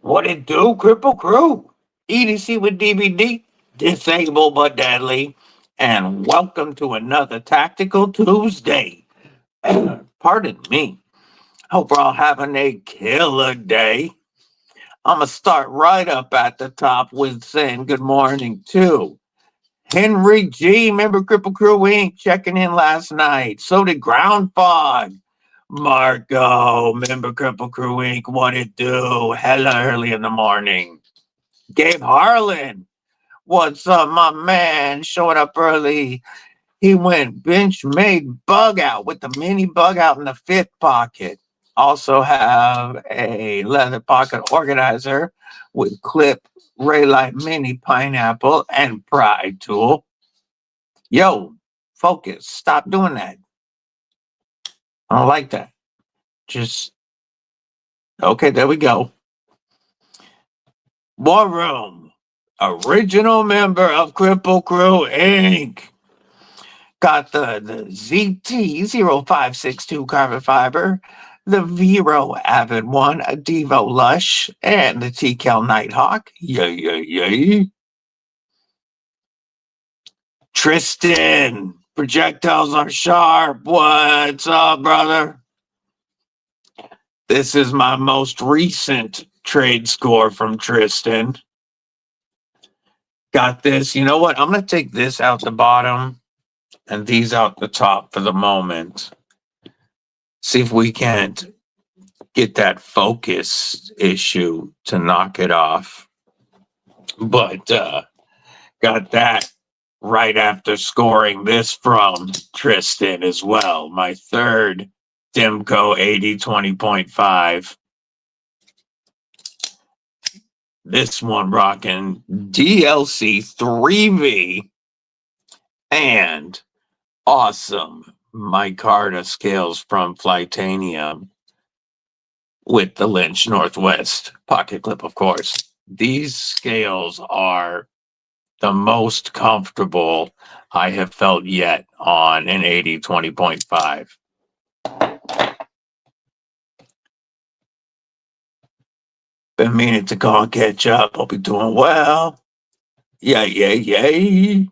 What it do, Kripple Krew? EDC with DBD, disabled but deadly. And welcome to another Tactical Tuesday. Pardon me. Hope we're all having a killer day. I'm going to start right up at the top with saying good morning to Henry G. Member Kripple Krew Inc. checking in last night. So did Ground Fog. Marco, member Kripple Krew Inc. What it do? Hella early in the morning. Gabe Harlan. What's up, my man? Showing up early. He went bench made bug out with the mini bug out in the fifth pocket. Also have a leather pocket organizer with clip Raylight mini pineapple and pride tool. Yo, focus. Stop doing that. I don't like that. Just okay, there we go. War Room. Original member of Kripple Krew Inc. Got the ZT0562 carbon fiber, the Vero Avid One, a Devo Lush, and the TCal Nighthawk. Yay. Tristan, projectiles are sharp. What's up, brother? This is my most recent trade score from Tristan. Got this. You know what? I'm going to take this out the bottom and these out the top for the moment. See if we can't get that focus issue to knock it off. But got that right after scoring this from Tristan as well. My third Demco 8020.5. This one rocking DLC 3V and awesome micarta scales from Flightanium with the Lynch Northwest pocket clip, of course. These scales are the most comfortable I have felt yet on an 8020.5. Been meaning to go and catch up. Hope you're doing well. Yay.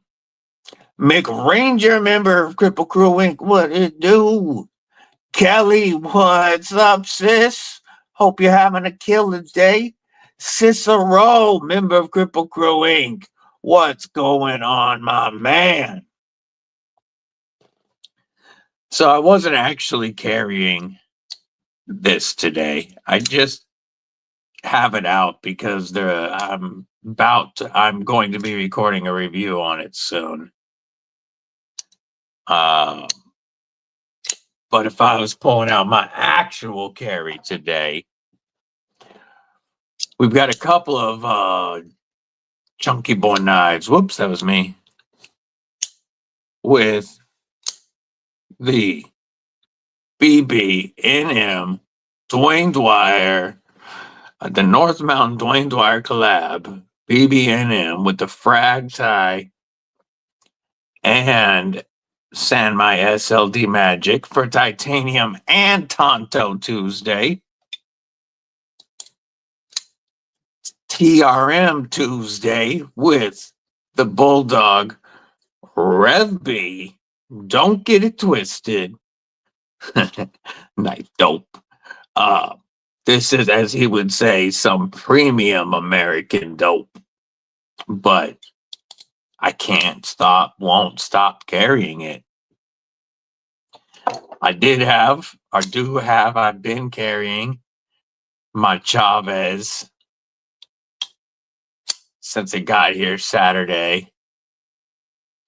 McRanger, member of Kripple Krew Inc. What it do? Kelly, what's up, sis? Hope you're having a killer day. Cicero, member of Kripple Krew Inc. What's going on, my man? So I wasn't actually carrying this today. I just have it out because I'm going to be recording a review on it soon. But if I was pulling out my actual carry today, we've got a couple of chunky boy knives. Whoops, that was me. With the BB&M Dwayne Dwyer, the North Mountain Dwayne Dwyer collab, BB&M with the frag tie and San My SLD Magic for Titanium and Tonto Tuesday. TRM Tuesday with the Bulldog Rev B. Don't get it twisted. Knife dope. This is, as he would say, some premium American dope. But I won't stop carrying it. I've been carrying my Chavez since it got here Saturday.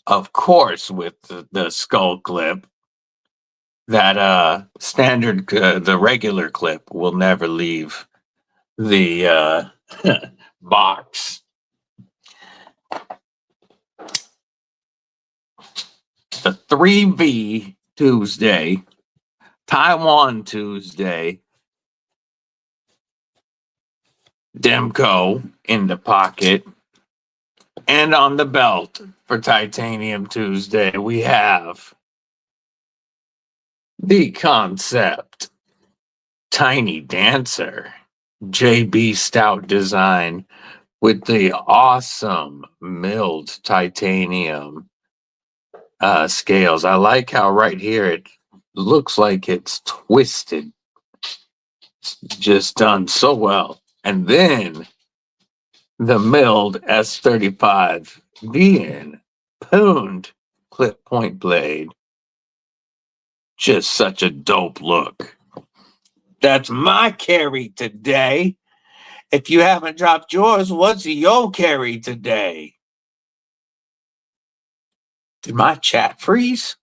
Of course, with the skull clip. That standard, the regular clip will never leave the box. The 3V Tuesday, Taiwan Tuesday, Demco in the pocket, and on the belt for Titanium Tuesday, we have the Concept Tiny Dancer JB Stout design with the awesome milled titanium scales. I like how right here it looks like it's twisted. It's just done so well. And then the milled S35 VN pooned clip point blade. Just such a dope look. That's my carry today. If you haven't dropped yours, what's your carry today? Did my chat freeze?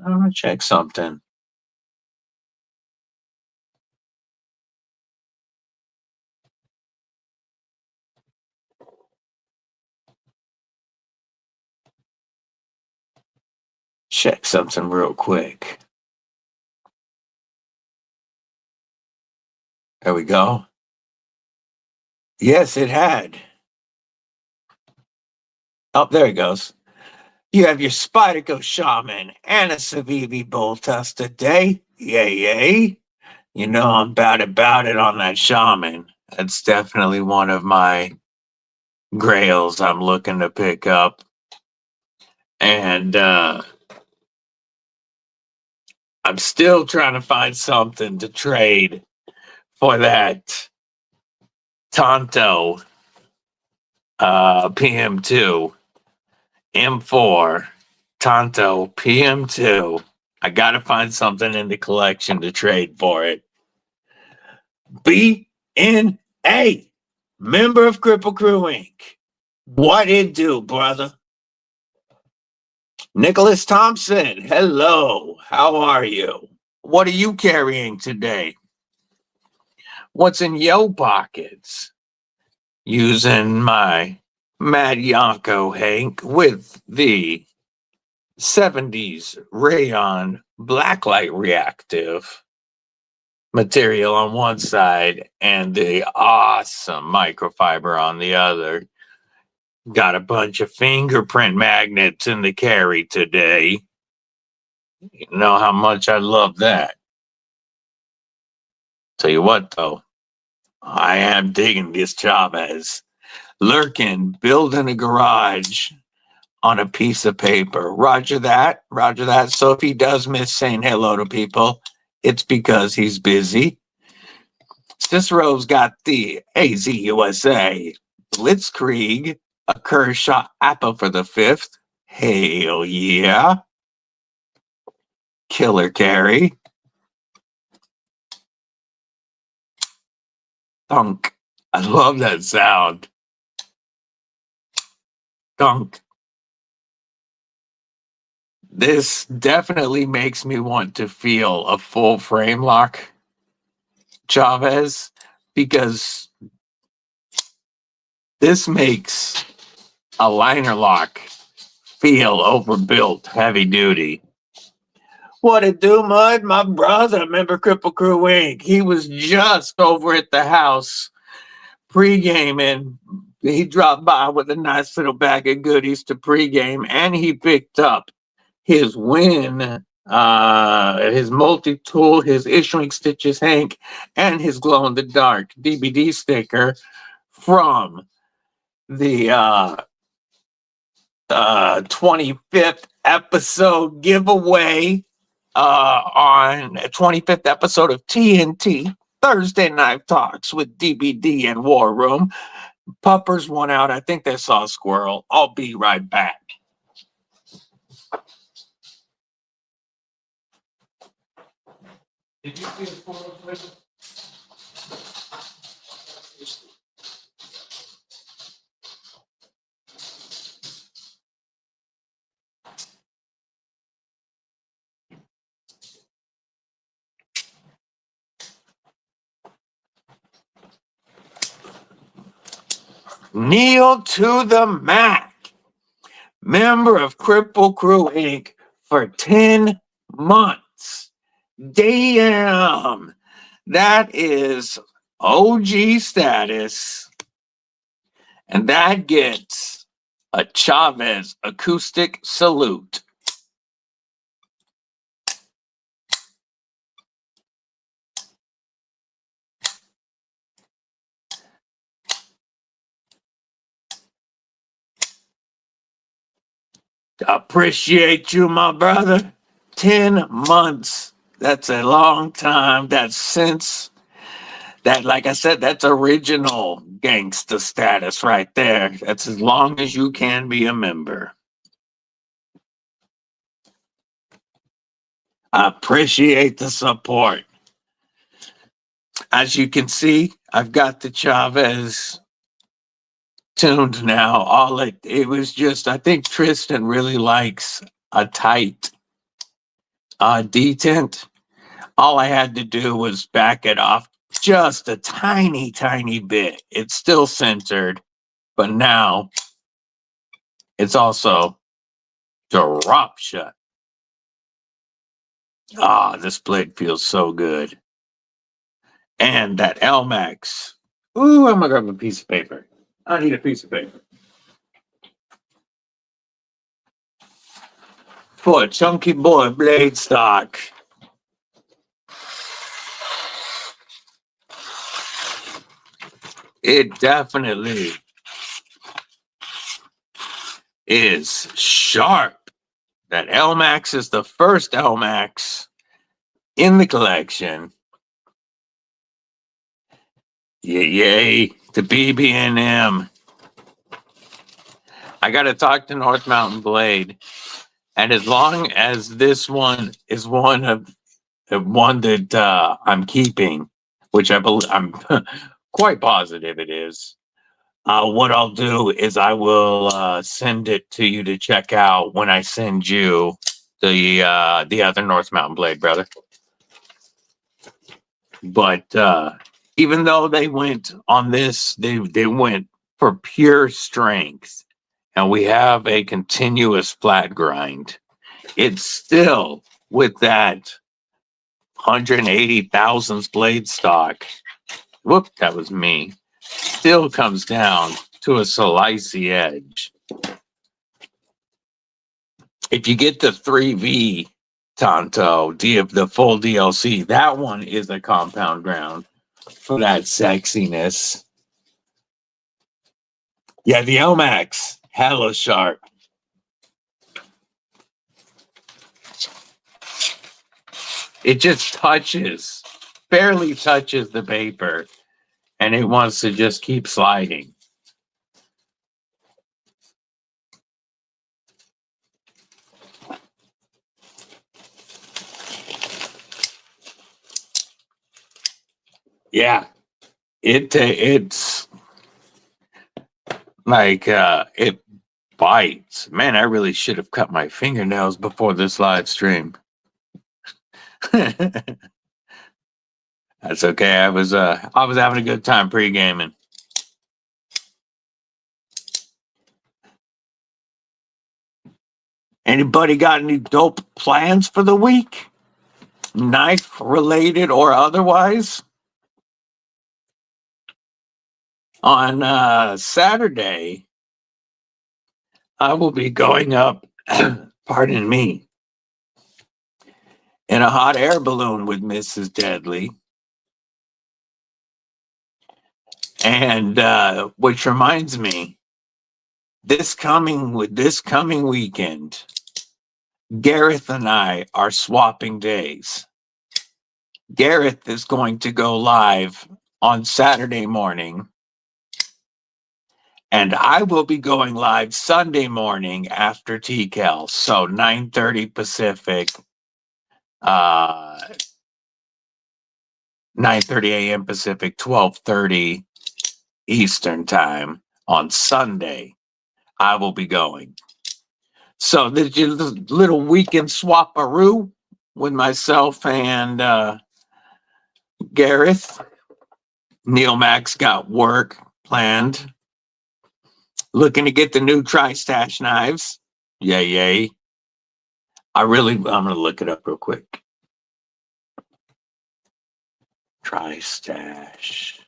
I'm gonna check something. Check something real quick. There we go. Yes, it had. Oh, there it goes. You have your Spyderco Shaman and a Civivi Boltus today. Yay, yay. You know I'm about it on that Shaman. That's definitely one of my grails I'm looking to pick up. And I'm still trying to find something to trade for that Tonto PM2 M4 Tonto PM2. I gotta find something in the collection to trade for it. BNA, member of Kripple Krew Inc. What it do, brother? Nicholas Thompson, hello. How are you? What are you carrying today? What's in your pockets? Using my Mad Yonko Hank with the 70s rayon blacklight reactive material on one side and the awesome microfiber on the other. Got a bunch of fingerprint magnets in the carry today. You know how much I love that. Tell you what, though, I am digging this Chavez. Lurking, building a garage on a piece of paper. Roger that. Roger that. So if he does miss saying hello to people, it's because he's busy. Cicero's got the AZUSA Blitzkrieg, a Kershaw Apple for the 5th. Hell yeah. Killer carry. Thunk. I love that sound. Thunk. This definitely makes me want to feel a full frame lock Chavez because this makes a liner lock feel overbuilt, heavy duty. What it do, Mud? My brother, remember Kripple Krew Inc. He was just over at the house pre-gaming. He dropped by with a nice little bag of goodies to pregame, and he picked up his win, his multi-tool, his issuing stitches Hank, and his glow-in-the-dark DBD sticker from the 25th episode giveaway on 25th episode of TNT Thursday Night Talks with DBD and War Room. Puppers won out. I think they saw a squirrel. I'll be right back. Did you see a squirrel? Kneel to the Mac, member of Kripple Krew Inc. for 10 months. Damn, that is OG status. And that gets a Chavez acoustic salute. Appreciate you, my brother. 10 months. That's a long time. That's since that, like I said, that's original gangster status right there. That's as long as you can be a member. I appreciate the support. As you can see, I've got the Chavez tuned now. It was just, I think Tristan really likes a tight detent. All I had to do was back it off just a tiny, tiny bit. It's still centered, but now it's also drop shut. This blade feels so good. And that LMAX. Ooh, I'm gonna grab a piece of paper. I need a piece of paper. For a chunky boy blade stock. It definitely is sharp. That LMAX is the first LMAX in the collection. Yay to BB&M. I got to talk to North Mountain Blade, and as long as this one is one that I'm keeping, which I'm quite positive it is. What I'll do is I will send it to you to check out when I send you the other North Mountain Blade, brother. But even though they went on this, they went for pure strength, and we have a continuous flat grind. It's still with that 180 thousandths blade stock. Whoop, that was me. Still comes down to a slicey edge. If you get the 3V Tonto, the full DLC, that one is a compound ground for that sexiness. Yeah, the LMAX, hella sharp. It just barely touches the paper, and it wants to just keep sliding. Yeah, it's like it bites. Man, I really should have cut my fingernails before this live stream. That's okay. I was having a good time pre-gaming. Anybody got any dope plans for the week? Knife related or otherwise? On Saturday, I will be going up, pardon me, in a hot air balloon with Mrs. Deadly. And which reminds me, this coming weekend, Gareth and I are swapping days. Gareth is going to go live on Saturday morning, and I will be going live Sunday morning after TCAL, so 9:30 Pacific, 9:30 a.m. Pacific, 12:30 Eastern time on Sunday. I will be going. So there's a little weekend swap-a-roo with myself and Gareth. Neil Max got work planned. Looking to get the new Tri-Stash knives. Yay. I'm going to look it up real quick. Tri-Stash.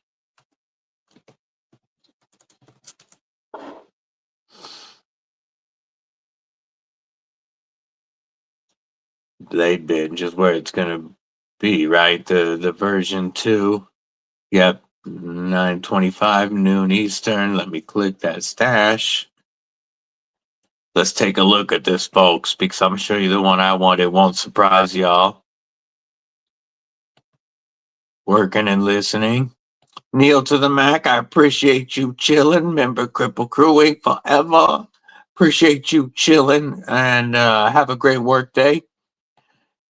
Blade Binge is where it's going to be, right? The version 2. Yep. 9:25 noon Eastern. Let me click that stash. Let's take a look at this, folks, because I'm sure you the one I want. It won't surprise y'all. Working and listening. Neil to the Mac, I appreciate you chilling. Member Kripple Krew Inc. forever. Appreciate you chilling and have a great work day.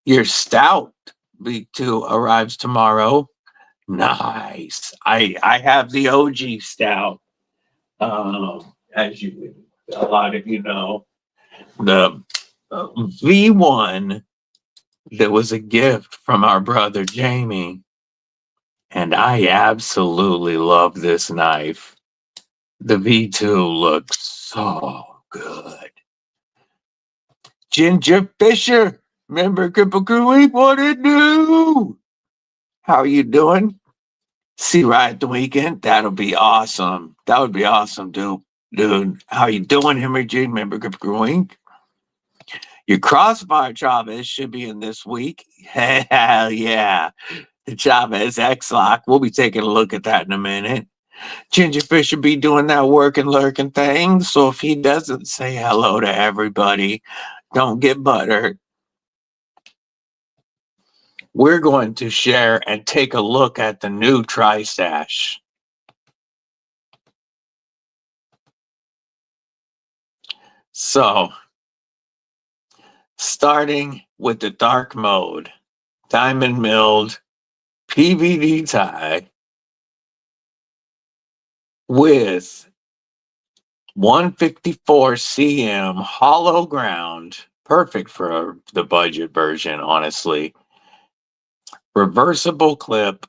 Your stout V2 arrives tomorrow. Nice. I have the OG stout. As you, a lot of you know, the V1 that was a gift from our brother Jamie, and I absolutely love this knife. The V2 looks so good. Ginger Fisher, member Kripple Krew Week, what it do? How you doing? See Ride the weekend? That'll be awesome. That would be awesome, dude. Dude, how you doing, Henry G? Member Kripple Krew Week? Your Crossfire Chavez should be in this week. Hell yeah. The Chavez X-Lock. We'll be taking a look at that in a minute. Ginger Fish should be doing that working, lurking thing. So if he doesn't say hello to everybody, don't get buttered. We're going to share and take a look at the new Tri-Stash. So, starting with the dark mode, diamond milled PVD tie with 154 cm hollow ground, perfect for the budget version, honestly. Reversible clip,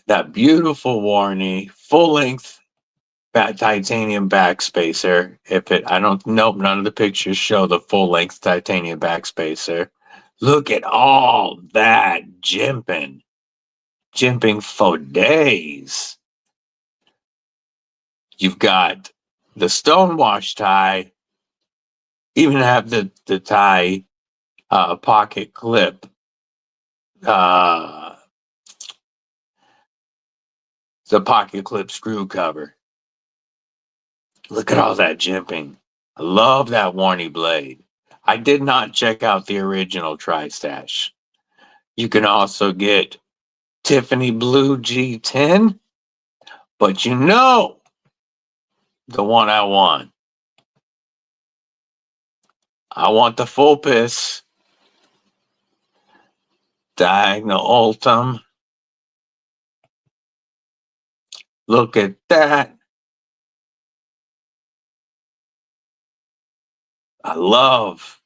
that beautiful Warney, full length titanium backspacer. Nope, none of the pictures show the full length titanium backspacer. Look at all that jimping for days. You've got the stonewash tie, even have the tie pocket clip. The pocket clip screw cover. Look at all that jimping. I love that Warney blade. I did not check out the original Tri-Stash. You can also get Tiffany Blue G10, but you know the one I want. I want the full piss diagonal ultim. Look at that. I love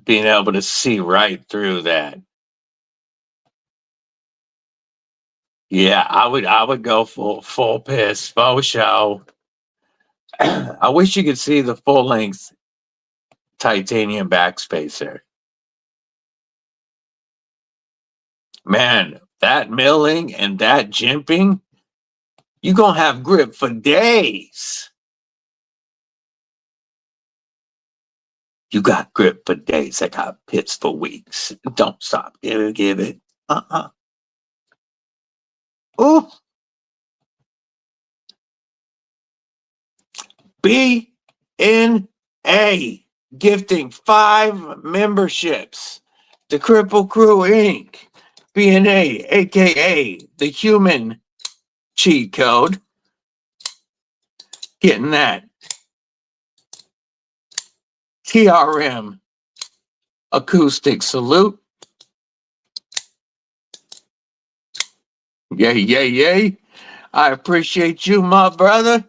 being able to see right through that. Yeah, I would go full piss, faux show. I wish you could see the full length titanium backspacer. Man, that milling and that jimping, you're gonna have grip for days. You got grip for days. I got pits for weeks. Don't stop. Give it. Ooh. BNA gifting 5 memberships to Kripple Krew Inc. BNA, aka the human cheat code. Getting that TRM acoustic salute. Yay, yay, yay. I appreciate you, my brother.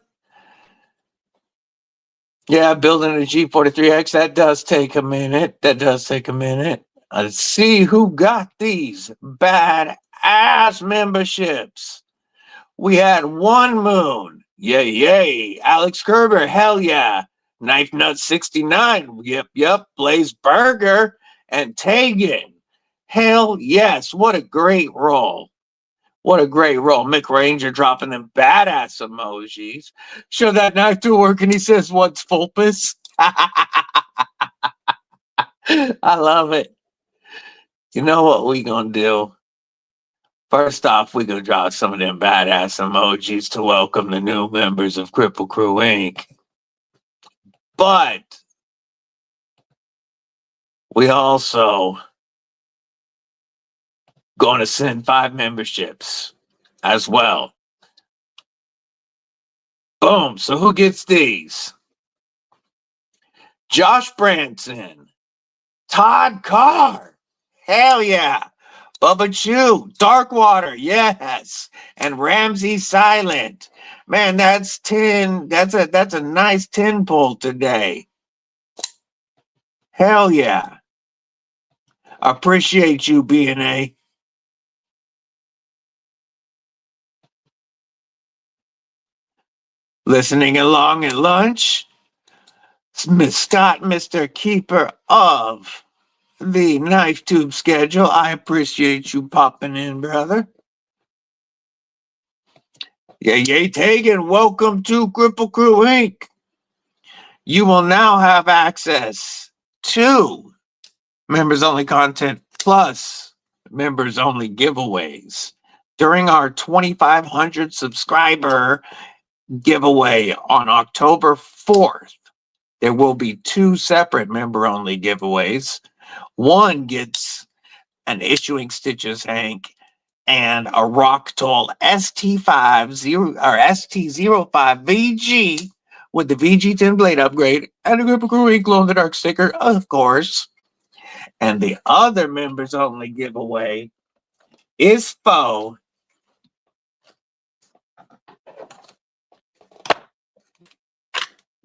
Yeah, building a G43X, that does take a minute. Let's see who got these badass memberships. We had One Moon. Yay, yay. Alex Kerber, hell yeah. Knife Nut 69. Yep. Blaze Burger and Tegan. Hell yes. What a great roll. Mick Ranger dropping them badass emojis. Show that knife to work and he says, what's Fulpus? I love it. You know what we gonna do? First off, we gonna drop some of them badass emojis to welcome the new members of Kripple Krew Inc. But we also going to send 5 memberships as well. Boom. So who gets these? Josh Branson, Todd Carr, hell yeah. Bubba Chew, Darkwater, yes. And Ramsey Silent. Man, that's 10. That's a nice 10 pull today. Hell yeah. Appreciate you, B&A. Listening along at lunch. Scott, Mr. Keeper of the Knife Tube schedule. I appreciate you popping in, brother. Yay, Tegan, welcome to Kripple Krew Inc. You will now have access to members only content plus members only giveaways during our 2,500 subscriber giveaway on October 4th. There will be 2 separate member only giveaways. One gets an Issuing Stitches Hank and a Rocktool ST05 VG with the VG10 blade upgrade and a Kripple Krew Inc. Glow in the Dark sticker, of course. And the other members only giveaway is for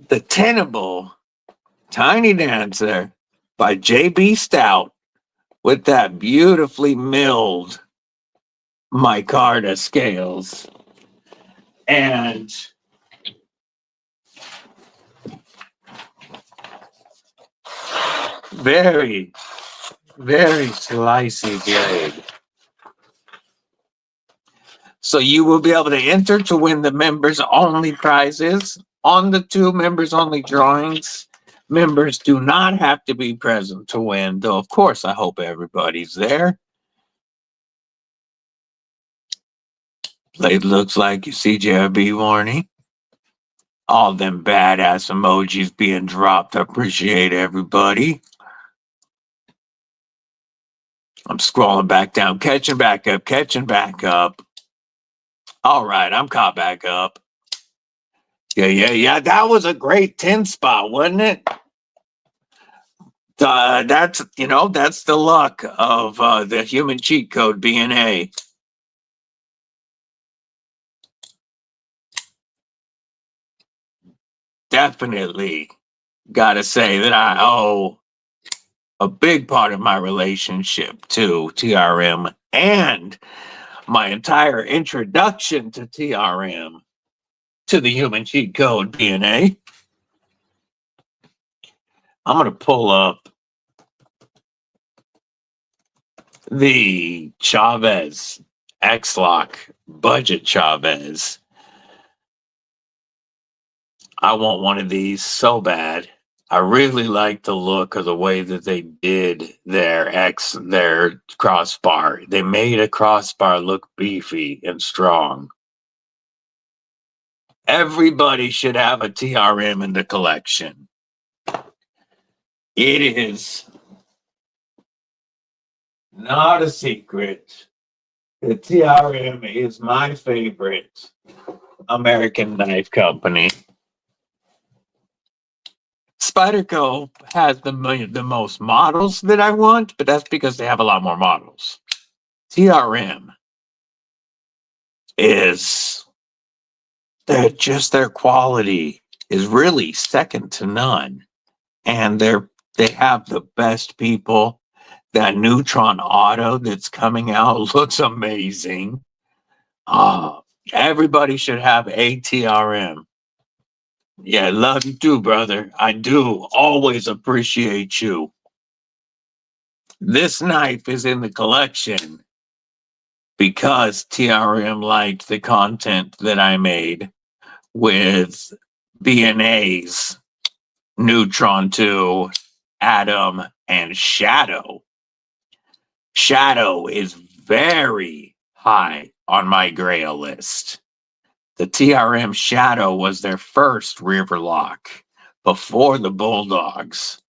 the Tenable Tiny Dancer by JB Stout with that beautifully milled micarta scales. And very, very slicey blade. So you will be able to enter to win the members only prizes on the 2 members only drawings. Members do not have to be present to win, though of course I hope everybody's there. Blade looks like your CJRB warning. All them badass emojis being dropped. I appreciate everybody. I'm scrolling back down, catching back up. All right, I'm caught back up. Yeah. That was a great 10 spot, wasn't it? That's the luck of the human cheat code B&A. Definitely gotta say that I owe a big part of my relationship to TRM and my entire introduction to TRM to the human cheat code B&A. I'm gonna pull up the Chavez X-Lock budget Chavez. I want one of these so bad. I really like the look of the way that they did their crossbar. They made a crossbar look beefy and strong. Everybody should have a TRM in the collection. It is not a secret. The TRM is my favorite American knife company. Spyderco has the most models that I want, but that's because they have a lot more models. TRM is their quality is really second to none, and they have the best people. That Neutron Auto that's coming out looks amazing. Everybody should have a TRM. Yeah, love you too, brother. I do always appreciate you. This knife is in the collection because TRM liked the content that I made with B&A's Neutron 2, Atom, and Shadow. Shadow is very high on my grail list. The TRM Shadow was their first river lock before the Bulldogs.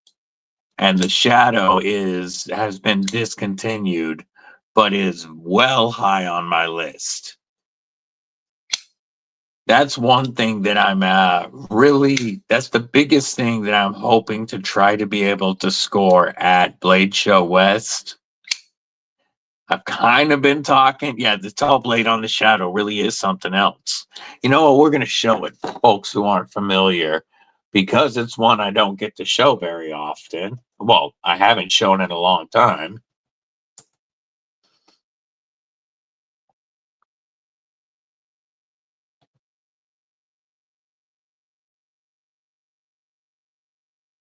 And the Shadow has been discontinued, but is well high on my list. That's one thing that I'm that's the biggest thing that I'm hoping to try to be able to score at Blade Show West. I've kind of been talking. Yeah, the tall blade on the Shadow really is something else. You know what? We're going to show it for folks who aren't familiar because it's one I don't get to show very often. Well, I haven't shown it in a long time.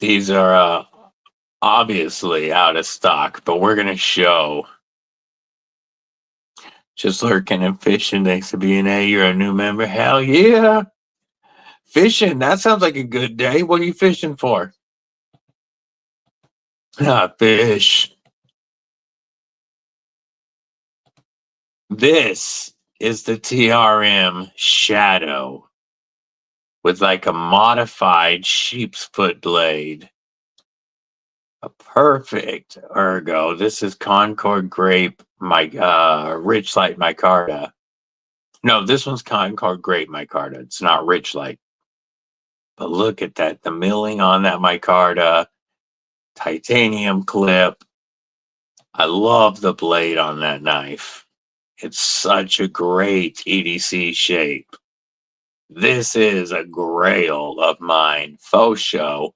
These are obviously out of stock, but we're going to show. Just lurking and fishing. Thanks to BNA. You're a new member. Hell yeah. Fishing. That sounds like a good day. What are you fishing for? Fish. This is the TRM Shadow with like a modified sheep's foot blade. A perfect ergo. This is Concord Grape, Rich Light Micarta. No, this one's Concord Grape Micarta. It's not Rich Light. But look at that. The milling on that micarta. Titanium clip. I love the blade on that knife. It's such a great EDC shape. This is a grail of mine, faux show,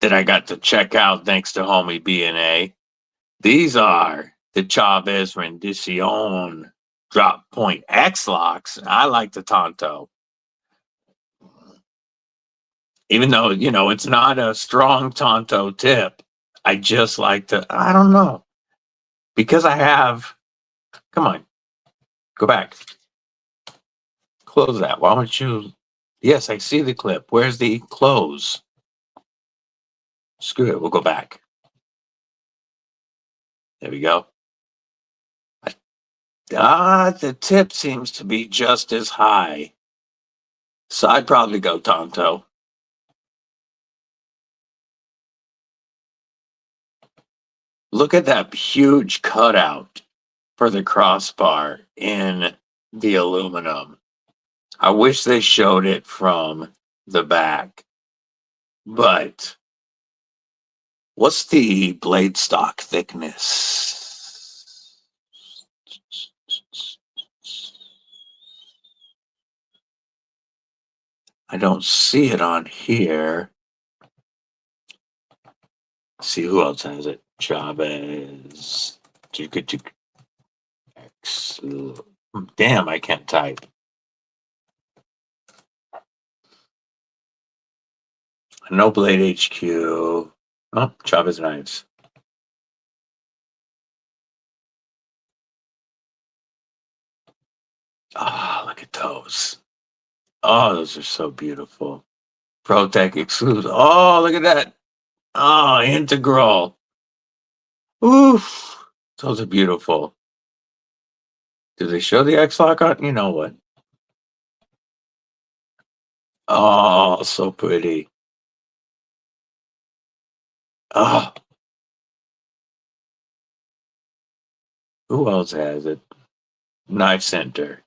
that I got to check out thanks to homie BNA. These are the Chavez Rendition drop point X-Locks. I like the Tonto. Even though, it's not a strong Tonto tip, I just like to, I don't know. Because I have, come on, go back. Close that. Why don't you, yes, I see the clip. Where's the close? Screw it, we'll go back. There we go. The tip seems to be just as high. So I'd probably go Tonto. Look at that huge cutout for the crossbar in the aluminum. I wish they showed it from the back. But what's the blade stock thickness? I don't see it on here. Let's see who else has it. Chavez. Damn, I can't type. No Blade HQ. Oh, Chavez knives. Ah, look at those. Oh, those are so beautiful. ProTech exclusive. Oh, look at that. Oh, integral. Oof. Those are beautiful. Do they show the X-Lock on? You know what? Oh, so pretty. Oh. Who else has it? Knife Center.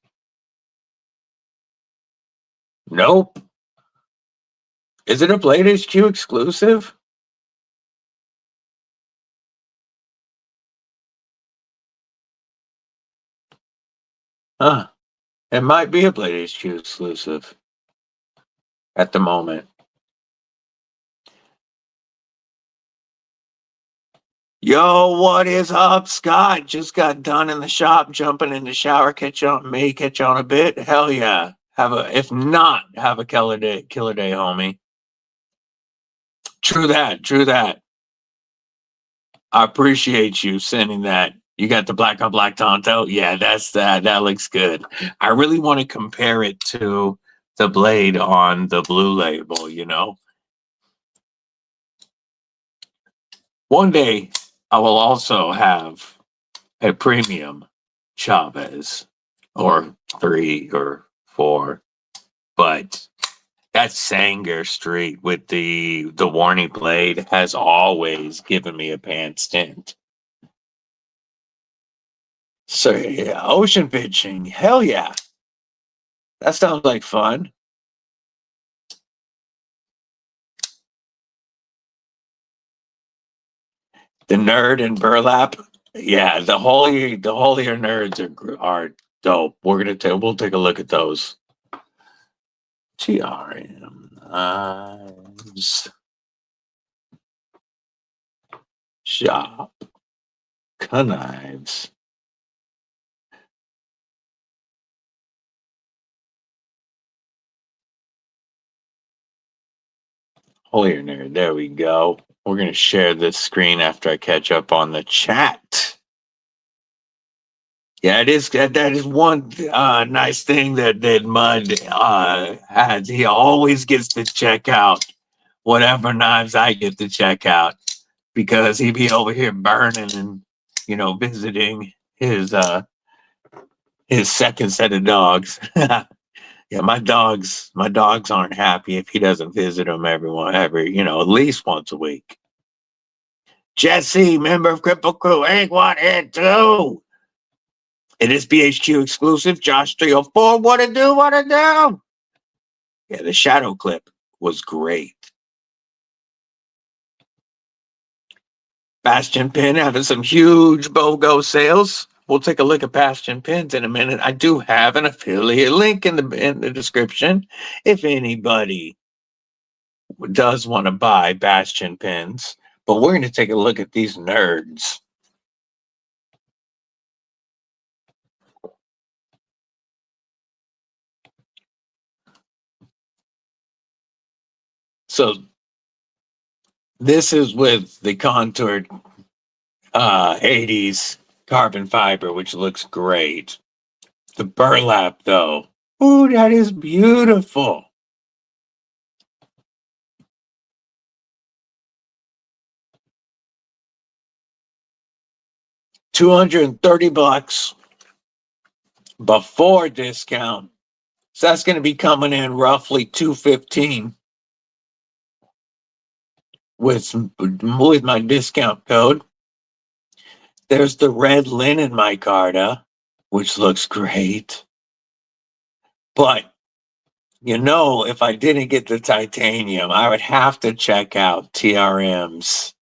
Nope. Is it a Blade HQ exclusive? Huh. It might be a Blade HQ exclusive at the moment. Yo, what is up, Scott? Just got done in the shop, jumping in the shower, catch you on a bit. Hell yeah. If not, have a killer day, homie. True that. I appreciate you sending that. You got the black on black Tonto? Yeah, that's that. That looks good. I really want to compare it to the blade on the blue label, One day, I will also have a premium Chavez, or 3 or 4, but That Sanger Street with the warning blade has always given me a pants tint. So yeah, ocean pitching, hell yeah, that sounds like fun. The nerd and burlap, yeah, the holier nerds are dope. We'll take a look at those. TRM knives shop knives. Holier nerd. There we go. We're gonna share this screen after I catch up on the chat. Yeah, it is. That is one nice thing that Mud has. He always gets to check out whatever knives I get to check out because he'd be over here burning and visiting his second set of dogs. Yeah, my dogs aren't happy if he doesn't visit them every at least once a week. Jesse, member of Kripple Krew, ain't one and two. It is BHQ exclusive. Josh 304, what to do, what to do? Yeah, the shadow clip was great. Bastion Pin having some huge BOGO sales. We'll take a look at Bastion Pins in a minute. I do have an affiliate link in the description. If anybody does want to buy Bastion Pins, but we're going to take a look at these nerds. So this is with the contoured 80s carbon fiber, which looks great. The burlap, though, oh, that is beautiful. $230 before discount. So that's going to be coming in roughly $215 with my discount code. There's the red linen micarta, which looks great. But if I didn't get the titanium, I would have to check out TRM's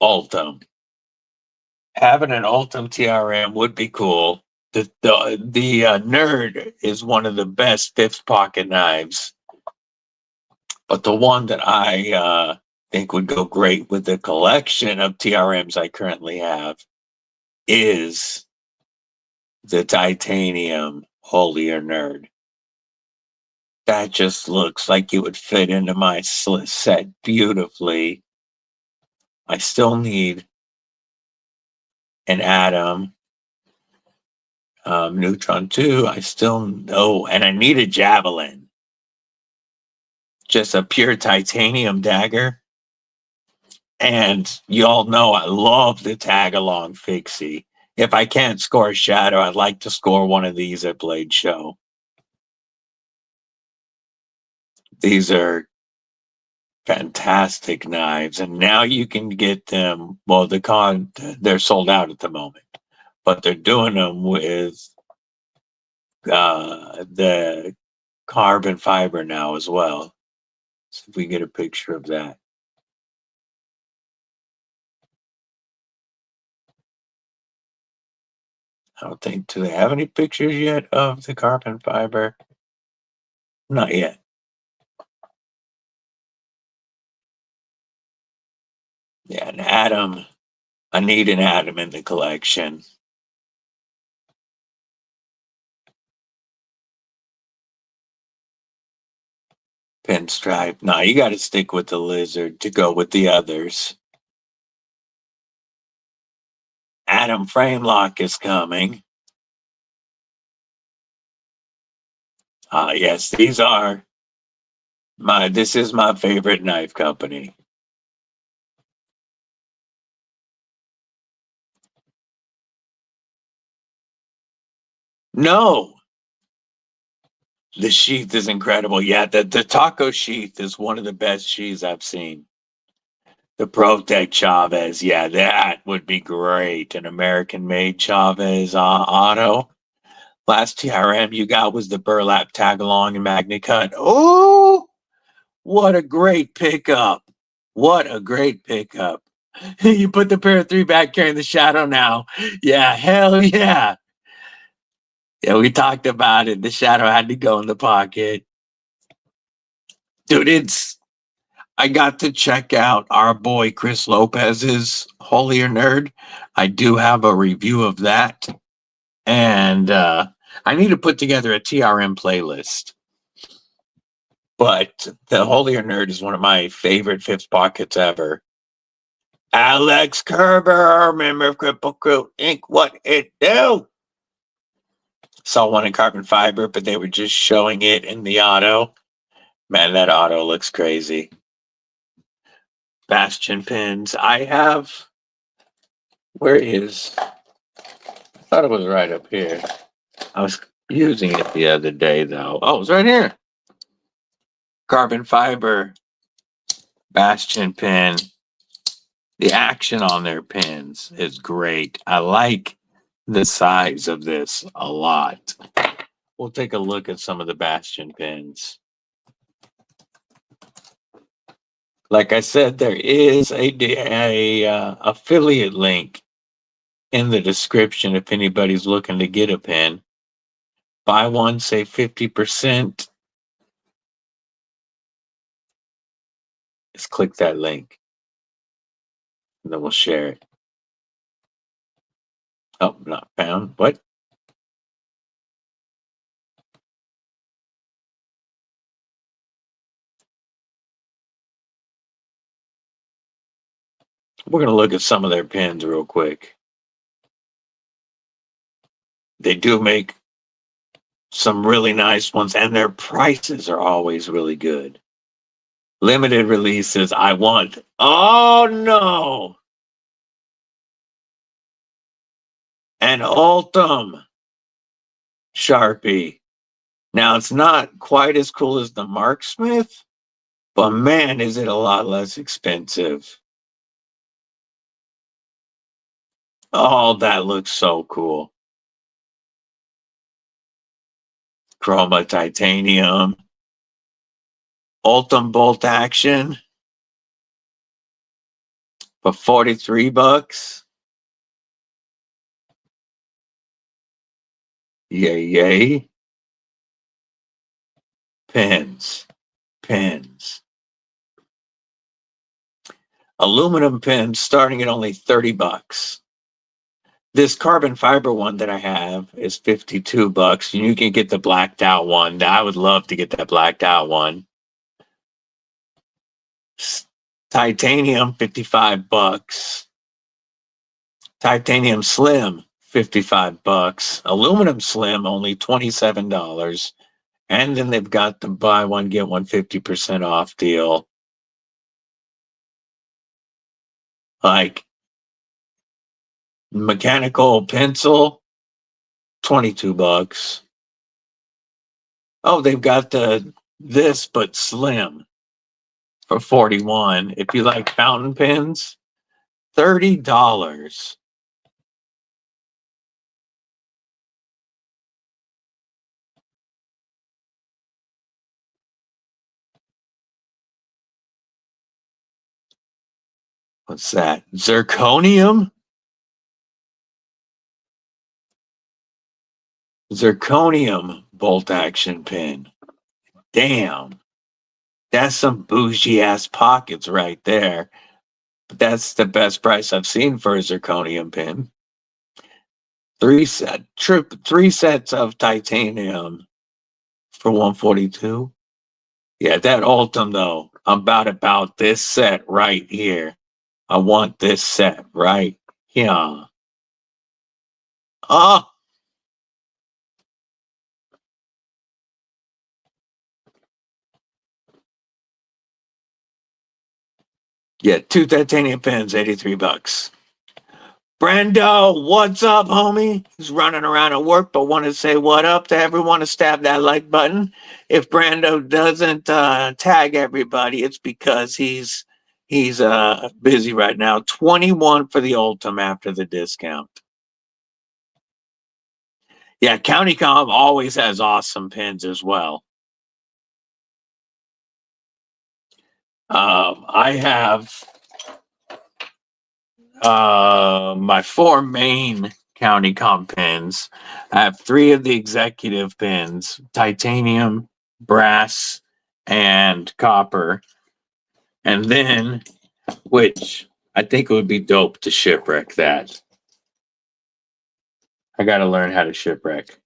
Ultim. Having an Ultim TRM would be cool. The Nerd is one of the best fifth pocket knives, but the one that I think would go great with the collection of TRMs I currently have is the titanium holier Nerd. That just looks like it would fit into my set beautifully. I still need an Atom Neutron 2. And I need a Javelin. Just a pure titanium dagger. And you all know I love the tag along fixie. If I can't score a shadow, I'd like to score one of these at Blade Show. These are fantastic knives, and now you can get them. Well, they're sold out at the moment, but they're doing them with the carbon fiber now as well. So if we get a picture of that. I don't think, do they have any pictures yet of the carbon fiber? Not yet. Yeah, an Atom. I need an Atom in the collection. Pinstripe. No, you got to stick with the lizard to go with the others. Atom frame lock is coming. Yes, this is my favorite knife company. No. The sheath is incredible. Yeah, the taco sheath is one of the best sheaths I've seen. The Protec Chavez, yeah, that would be great. An American-made Chavez auto. Last TRM you got was the burlap tag-along and magnet cut. Oh, what a great pickup! What a great pickup! You put the pair of three back carrying the shadow now. Yeah, hell yeah. Yeah, we talked about it. The shadow had to go in the pocket. Dude, I got to check out our boy Chris Lopez's Holier Nerd. I do have a review of that. And I need to put together a TRM playlist. But the Holier Nerd is one of my favorite fifth pockets ever. Alex Kerber, member of Kripple Krew Inc. What it do? Saw one in carbon fiber, but they were just showing it in the auto. Man, that auto looks crazy. Bastion pins. I have. Where is? I thought it was right up here. I was using it the other day, though. Oh, it's right here. Carbon fiber Bastion pin. The action on their pins is great. I like the size of this a lot. We'll take a look at some of the Bastion pins. Like I said, there is a affiliate link in the description if anybody's looking to get a pin. Buy one, save 50%. Just click that link. And then we'll share it. Oh, not found. What? We're going to look at some of their pins real quick. They do make some really nice ones, and their prices are always really good. Limited releases, I want. Oh, no. An Ultim Sharpie. Now, it's not quite as cool as the Mark Smith, but man, is it a lot less expensive. Oh, that looks so cool. Chroma titanium. Ultim bolt action for $43. Yay, yay. Pins. Aluminum pins starting at only $30. This carbon fiber one that I have is $52. You can get the blacked out one. I would love to get that blacked out one. Titanium, $55. Titanium slim, $55. Aluminum slim, only $27. And then they've got the buy one, get one 50% off deal. Like mechanical pencil, $22. Oh, they've got this but slim for $41. If you like fountain pens, $30. What's that? Zirconium? Zirconium bolt action pin. Damn. That's some bougie ass pockets right there. But that's the best price I've seen for a zirconium pin. Three sets of titanium for $142. Yeah, that Ultim though. I'm about this set right here. I want this set right here. Oh, yeah, two titanium pins, $83. Brando, what's up, homie? He's running around at work, but want to say what up to everyone to stab that like button. If Brando doesn't tag everybody, it's because he's busy right now. 21 for the Ultim after the discount. Yeah, County Comm always has awesome pins as well. I have my 4 main County Comm pins. I have 3 of the executive pins: titanium, brass, and copper. And then, which I think it would be dope to shipwreck that. I got to learn how to shipwreck.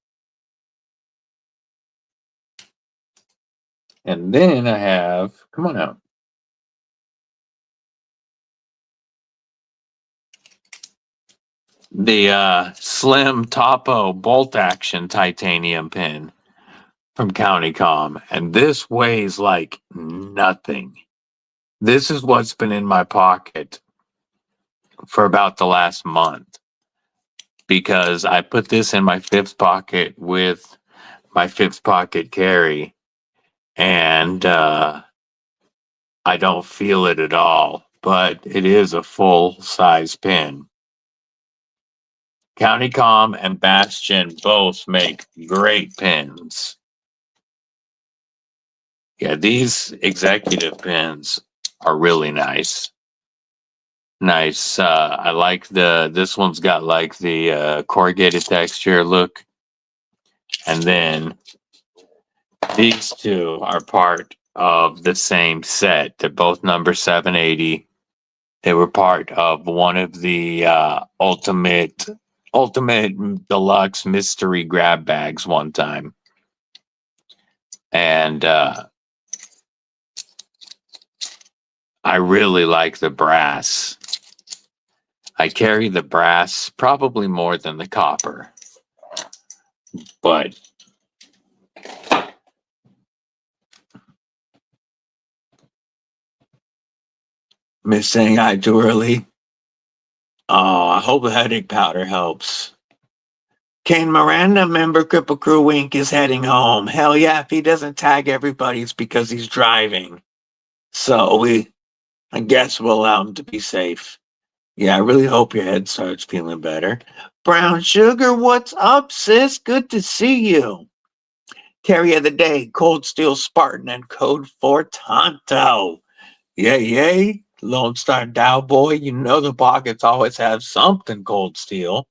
And then I have, come on out. The slim Topo bolt action titanium pin from County Comm. And this weighs like nothing. This is what's been in my pocket for about the last month, because I put this in my 5th pocket with my 5th pocket carry, and I don't feel it at all, but it is a full size pin. County Comm and Bastion both make great pins. Yeah, these executive pins are really nice. Nice. I like this one's got like the corrugated texture look. And then these 2 are part of the same set. They're both number 780. They were part of one of the ultimate deluxe mystery grab bags one time. And I really like the brass. I carry the brass probably more than the copper. But Miss saying hi too early. Oh, I hope the headache powder helps. Kane Miranda, member Kripple Krew Wink, is heading home. Hell yeah, if he doesn't tag everybody, it's because he's driving. So I guess we'll allow him to be safe. Yeah, I really hope your head starts feeling better. Brown Sugar, what's up, sis? Good to see you. Carry of the day, Cold Steel Spartan and code for Tonto. Yay, yay. Lone Star Dow Boy, you know the pockets always have something Cold Steel.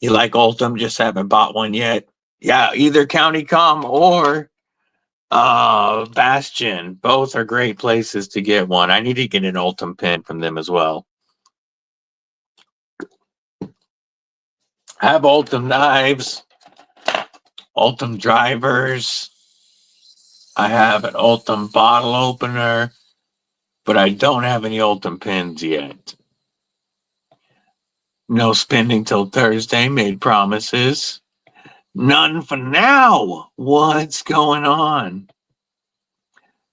You like Ultim, just haven't bought one yet. Yeah, either County Comm or Bastion. Both are great places to get one. I need to get an Ultim pin from them as well. I have Ultim knives, Ultim drivers. I have an Ultim bottle opener, but I don't have any Ultim pins yet. No spending till Thursday, made promises. None for now. What's going on?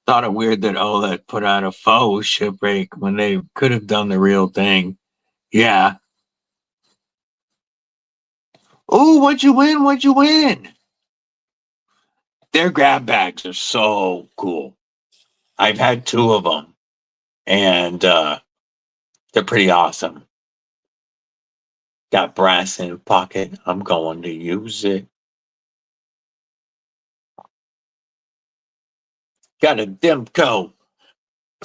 Thought it weird that OLED put out a faux shipwreck when they could have done the real thing. Yeah. Oh, what'd you win? What'd you win? Their grab bags are so cool. I've had 2 of them, and they're pretty awesome. Got brass in the pocket. I'm going to use it. Got a Demco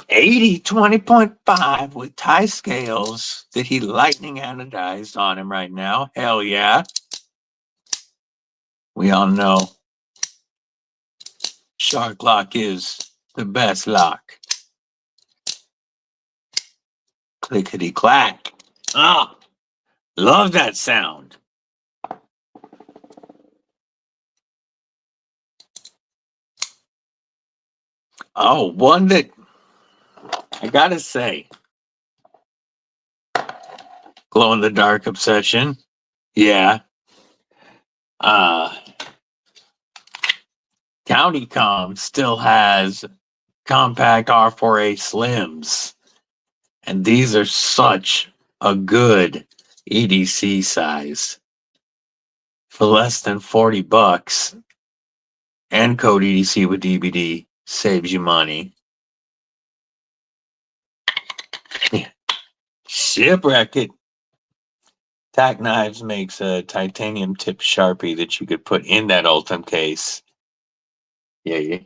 80 20.5 with tie scales that he lightning anodized on him right now. Hell yeah. We all know Shark Lock is the best lock. Clickety clack. Ah, love that sound. Oh, one that I gotta say, glow in the dark obsession. Yeah. County Comm still has compact R4A slims, and these are such a good EDC size for less than $40, and code EDC with DBD saves you money. Shipwreck it. Tack Knives makes a titanium tip Sharpie that you could put in that Ultim case. Yeah.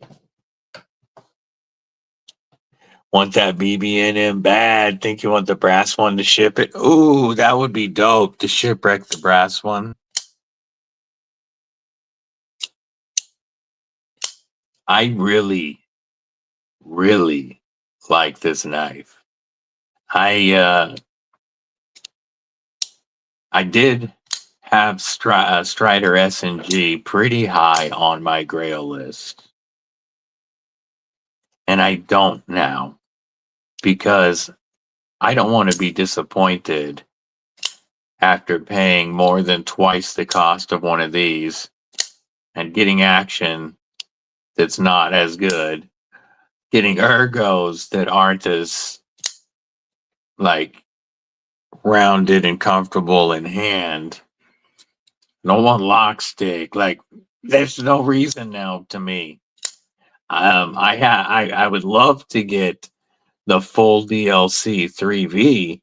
Want that BB&M bad? Think you want the brass one to ship it? Ooh, that would be dope to shipwreck the brass one. I really, really like this knife. I did have Strider S&G pretty high on my grail list. And I don't now, because I don't want to be disappointed after paying more than twice the cost of one of these and getting action that's not as good, getting ergos that aren't as like rounded and comfortable in hand. No one lock stick. Like, there's no reason now to me. I would love to get the full DLC 3V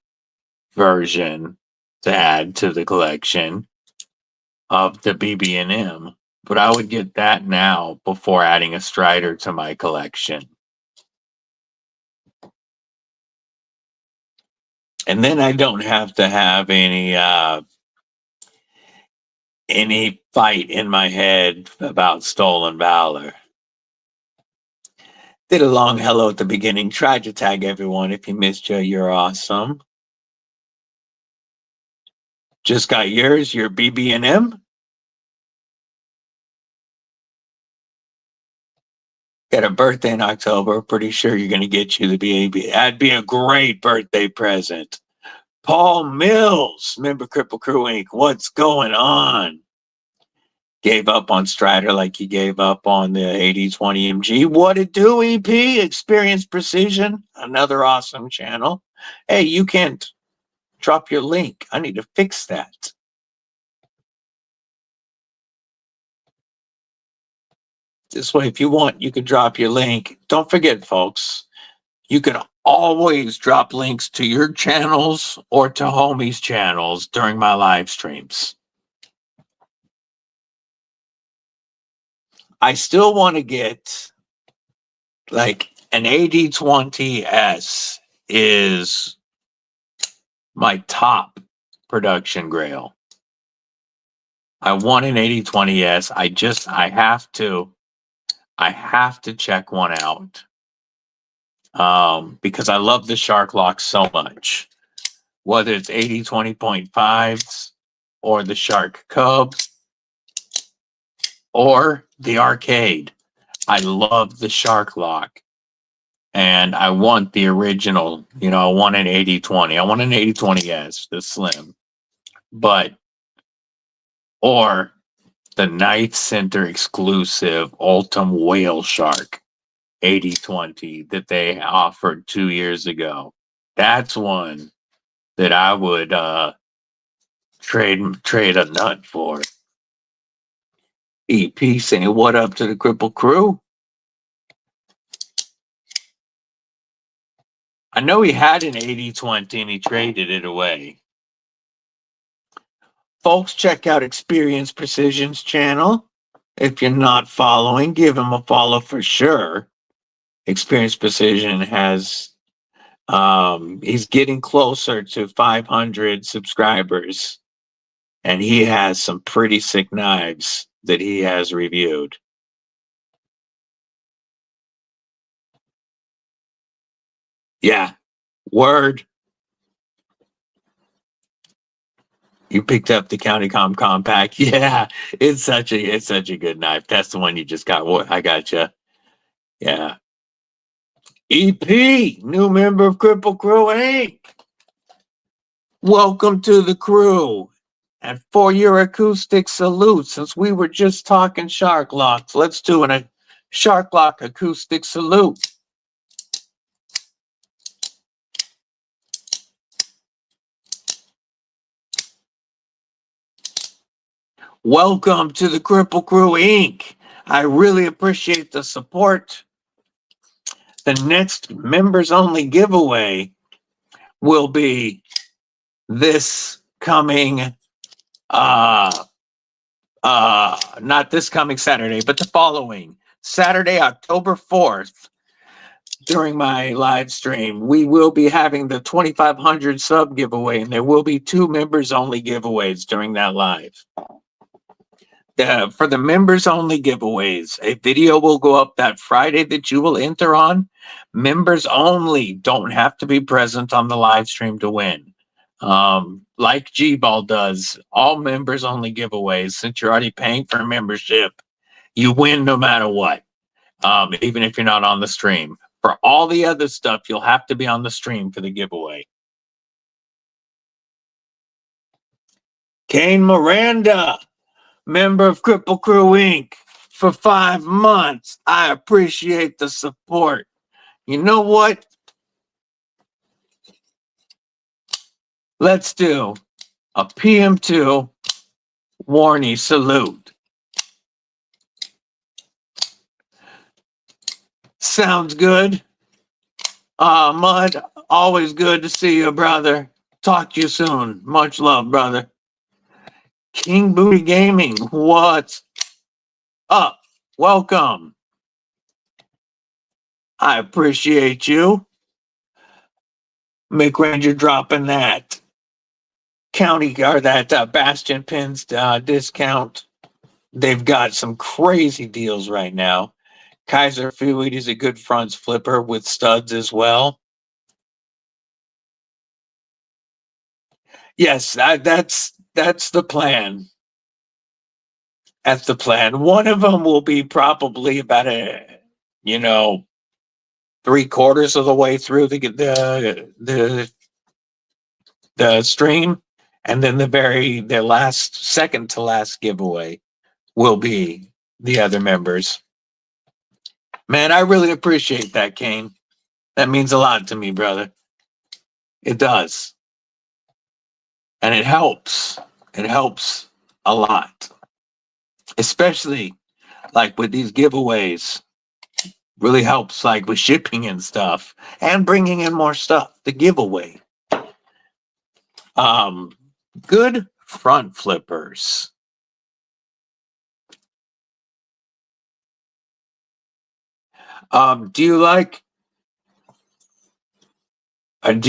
version to add to the collection of the BB&M, but I would get that now before adding a Strider to my collection. And then I don't have to have any fight in my head about stolen valor. Did a long hello at the beginning. Tried to tag everyone. If you missed you, you're awesome. Just got yours, your BB&M. Got a birthday in October. Pretty sure you're going to get you the BAB. That'd be a great birthday present. Paul Mills, member Kripple Krew Inc. What's going on? Gave up on Strider like he gave up on the 8020 MG. What it do, EP? Experience Precision, another awesome channel. Hey, you can't drop your link. I need to fix that. This way, if you want, you can drop your link. Don't forget, folks, you can always drop links to your channels or to homies' channels during my live streams. I still want to get like an AD20S is my top production grail. I want an 8020S. I have to check one out. Because I love the Shark Lock so much. Whether it's 8020.5s or the Shark Cub or the Arcade. I love the Shark Lock. And I want the original, I want an 8020. I want an 8020S, the slim. Or the Knife Center exclusive Ultim Whale Shark 8020 that they offered 2 years ago. That's one that I would trade a nut for. EP saying, what up to the Kripple Krew? I know he had an 8020 and he traded it away. Folks, check out Experience Precision's channel. If you're not following, give him a follow for sure. Experience Precision has, he's getting closer to 500 subscribers. And he has some pretty sick knives that he has reviewed. Yeah, word. You picked up the County Comm Compact. Yeah, it's such a good knife. That's the one you just got. I got you. Yeah. EP, new member of Kripple Krew Inc. Welcome to the crew. And for your acoustic salute, since we were just talking Shark Locks, let's do a Shark Lock acoustic salute. Welcome to the Kripple Krew Inc. I really appreciate the support. The next members only giveaway will be this coming not this coming Saturday, but the following Saturday, October 4th. During my live stream, we will be having the 2,500 sub giveaway, and there will be 2 members only giveaways during that live. For the members only giveaways, a video will go up that Friday that you will enter on. Members only don't have to be present on the live stream to win. Like G-Ball does, all members only giveaways, since you're already paying for a membership, you win no matter what, even if you're not on the stream. For all the other stuff, you'll have to be on the stream for the giveaway. Kane Miranda, member of Kripple Krew Inc. for 5 months. I appreciate the support. You know what? Let's do a PM2 Warnie salute. Sounds good. Mud, always good to see you, brother. Talk to you soon. Much love, brother. King Booty Gaming, what's up? Welcome. I appreciate you. Mick Ranger dropping that Bastion pins discount. They've got some crazy deals right now. Kaiser Fluid is a good front flipper with studs as well. Yes, that's the plan. That's the plan. One of them will be probably about 3/4 of the way through the stream, and then the second to last giveaway will be the other members. Man, I really appreciate that, Kane. That means a lot to me, brother. It does. And it helps. It helps a lot. Especially like with these giveaways. Really helps like with shipping and stuff and bringing in more stuff. The giveaway. Good front flippers. Do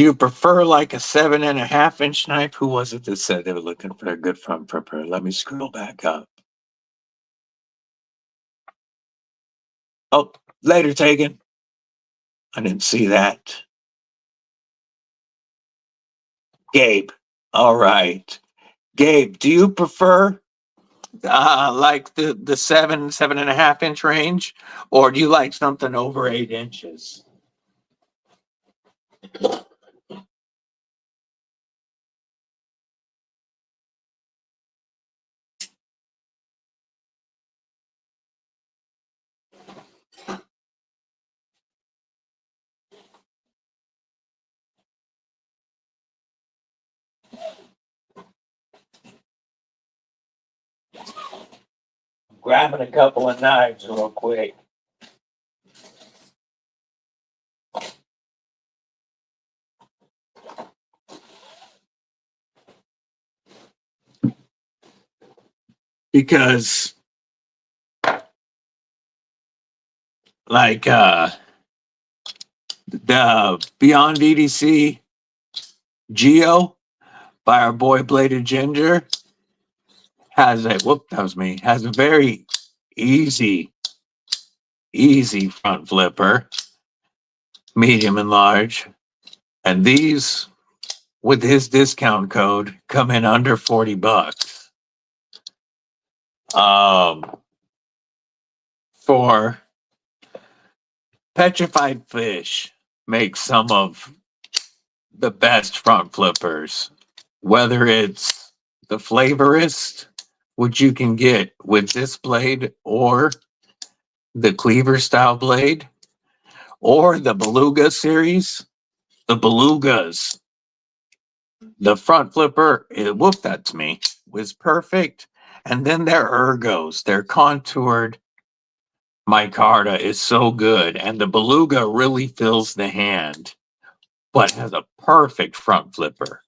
you prefer like a 7.5-inch knife? Who was it that said they were looking for a good front flipper? Let me scroll back up. Oh, later, Tegan. I didn't see that. Gabe. All right. Gabe, do you prefer like the 7.5-inch range, or do you like something over 8 inches? Grabbing a couple of knives real quick. Because like the Beyond EDC Geo by our boy Bladed Ginger has a very easy front flipper, medium and large, and these with his discount code come in under $40. For Petrified Fish makes some of the best front flippers, whether it's the Flavorist, which you can get with this blade, or the Cleaver style blade, or the Beluga series. The Belugas, the front flipper, that's me, was perfect. And then their ergos, their contoured micarta is so good. And the beluga really fills the hand, but has a perfect front flipper.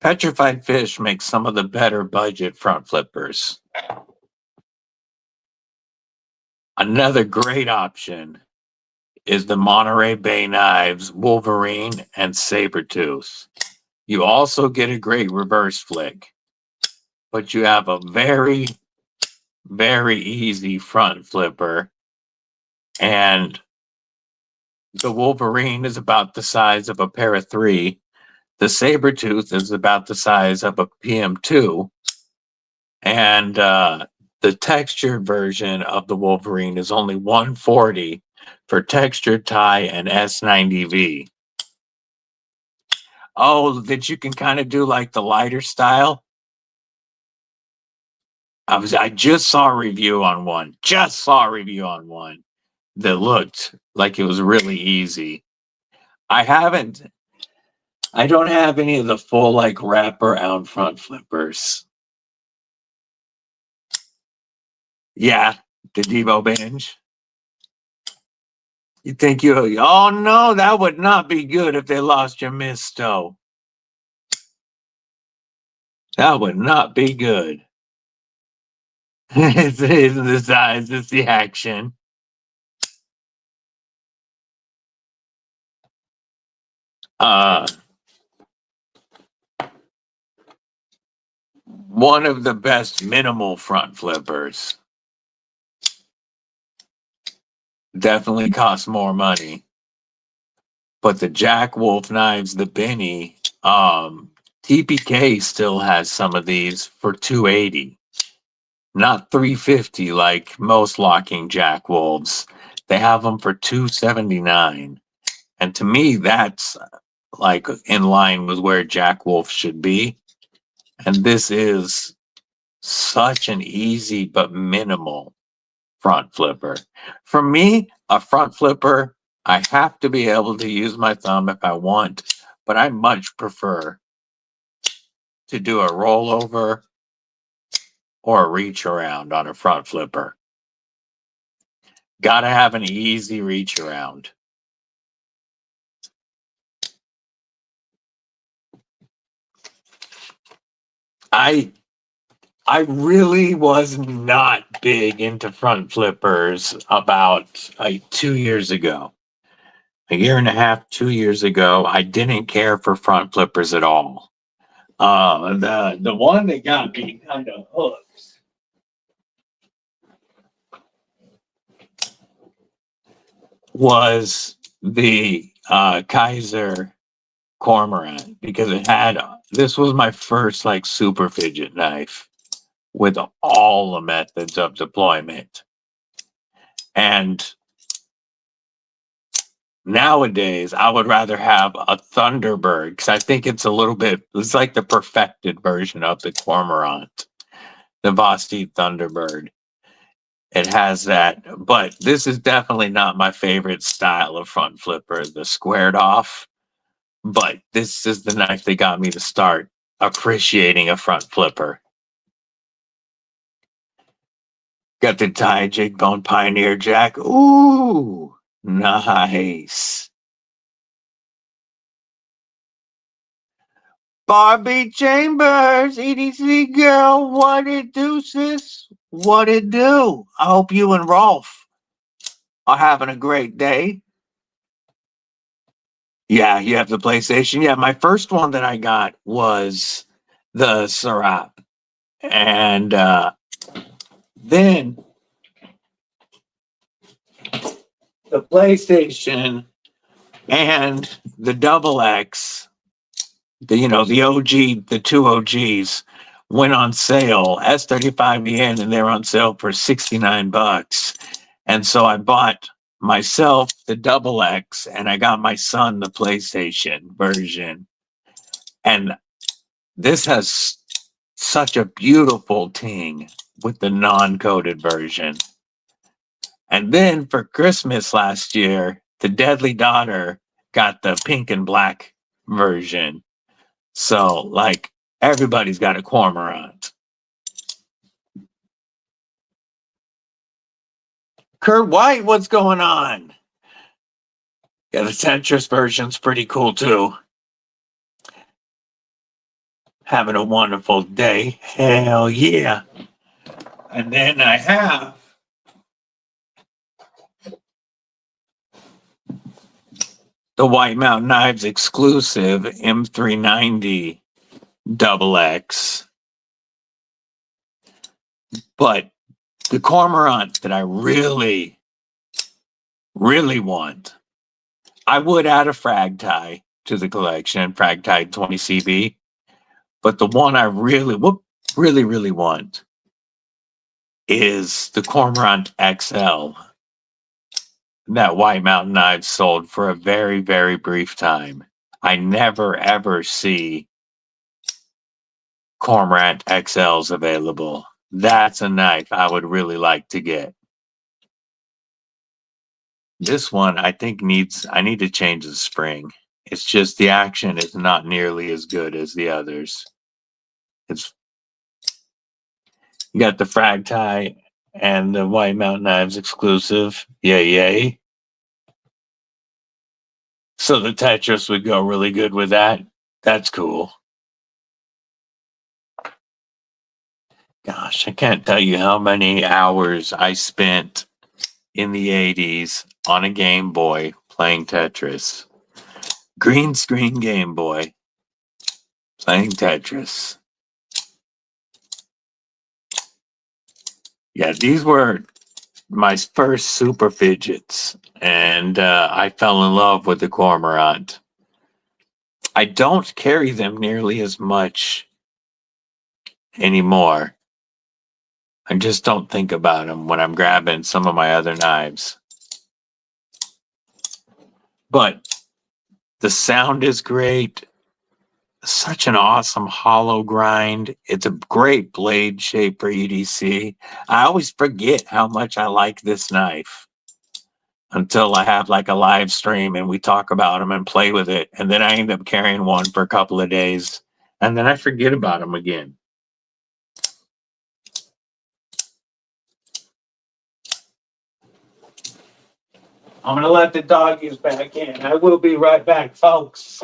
Petrified Fish makes some of the better budget front flippers. Another great option is the Monterey Bay Knives Wolverine and Sabertooth. You also get a great reverse flick, but you have a very, very easy front flipper. And the Wolverine is about the size of a pair of 3. The Sabertooth is about the size of a PM2. And the textured version of the Wolverine is only $140 for textured tie and S90V. Oh, that you can kind of do like the lighter style. I just saw a review on one. That looked like it was really easy. I don't have any of the full like wrapper out front flippers. Yeah, the Devo binge. You think oh no, that would not be good if they lost your misto. That would not be good. It's the size, it's the action. One of the best minimal front flippers. Definitely costs more money. But the Jack Wolf knives, the Benny, TPK still has some of these for $280. Not $350 like most locking Jack Wolves. They have them for $279. And to me, that's like in line with where Jack Wolf should be. And this is such an easy but minimal front flipper. For me, a front flipper, I have to be able to use my thumb if I want, but I much prefer to do a rollover or a reach around on a front flipper. Gotta have an easy reach around. I really was not big into front flippers about 2 years ago. A year and a half, 2 years ago, I didn't care for front flippers at all. The one that got me kind of hooked was the Kaiser Cormorant, because this was my first like super fidget knife with all the methods of deployment. And nowadays, I would rather have a Thunderbird because I think it's like the perfected version of the Cormorant, the Vosti Thunderbird. It has that, but this is definitely not my favorite style of front flipper, the squared off. But this is the knife that got me to start appreciating a front flipper. Got the tie jig bone Pioneer Jack. Ooh, nice. Barbie Chambers, EDC girl, what it do, sis? What it do? I hope you and Rolf are having a great day. Yeah, you have the PlayStation. Yeah, my first one that I got was the Serap. And then the PlayStation and the Double X, the OG, the two OGs went on sale, S35 yen, and they're on sale for $69. And so I bought myself the Double X and I got my son the PlayStation version. And this has such a beautiful ting with the non-coated version. And then for Christmas last year, the Deadly Daughter got the pink and black version. So, like, everybody's got a Cormorant. Kurt White, what's going on? Yeah, the Tetris version's pretty cool too. Having a wonderful day. Hell yeah. And then I have the White Mountain Knives exclusive M390 XX. But the Cormorant that I really, really want, I would add a frag tie to the collection, frag tie 20 CB. But the one I really, really want is the Cormorant XL. That White Mountain Knives sold for a very, very brief time. I never ever see Cormorant XLs available. That's a knife I would really like to get. This one I think I need to change the spring. It's just the action is not nearly as good as the others. You got the frag tie and the White Mountain Knives exclusive. Yay. So the Tetris would go really good with that. That's cool. Gosh, I can't tell you how many hours I spent in the 80s on a Game Boy playing Tetris. Green screen Game Boy playing Tetris. Yeah, these were my first super fidgets, and I fell in love with the Cormorant. I don't carry them nearly as much anymore. I just don't think about them when I'm grabbing some of my other knives. But the sound is great. Such an awesome hollow grind. It's a great blade shape for EDC. I always forget how much I like this knife until I have like a live stream and we talk about them and play with it. And then I end up carrying one for a couple of days and then I forget about them again. I'm going to let the doggies back in. I will be right back, folks.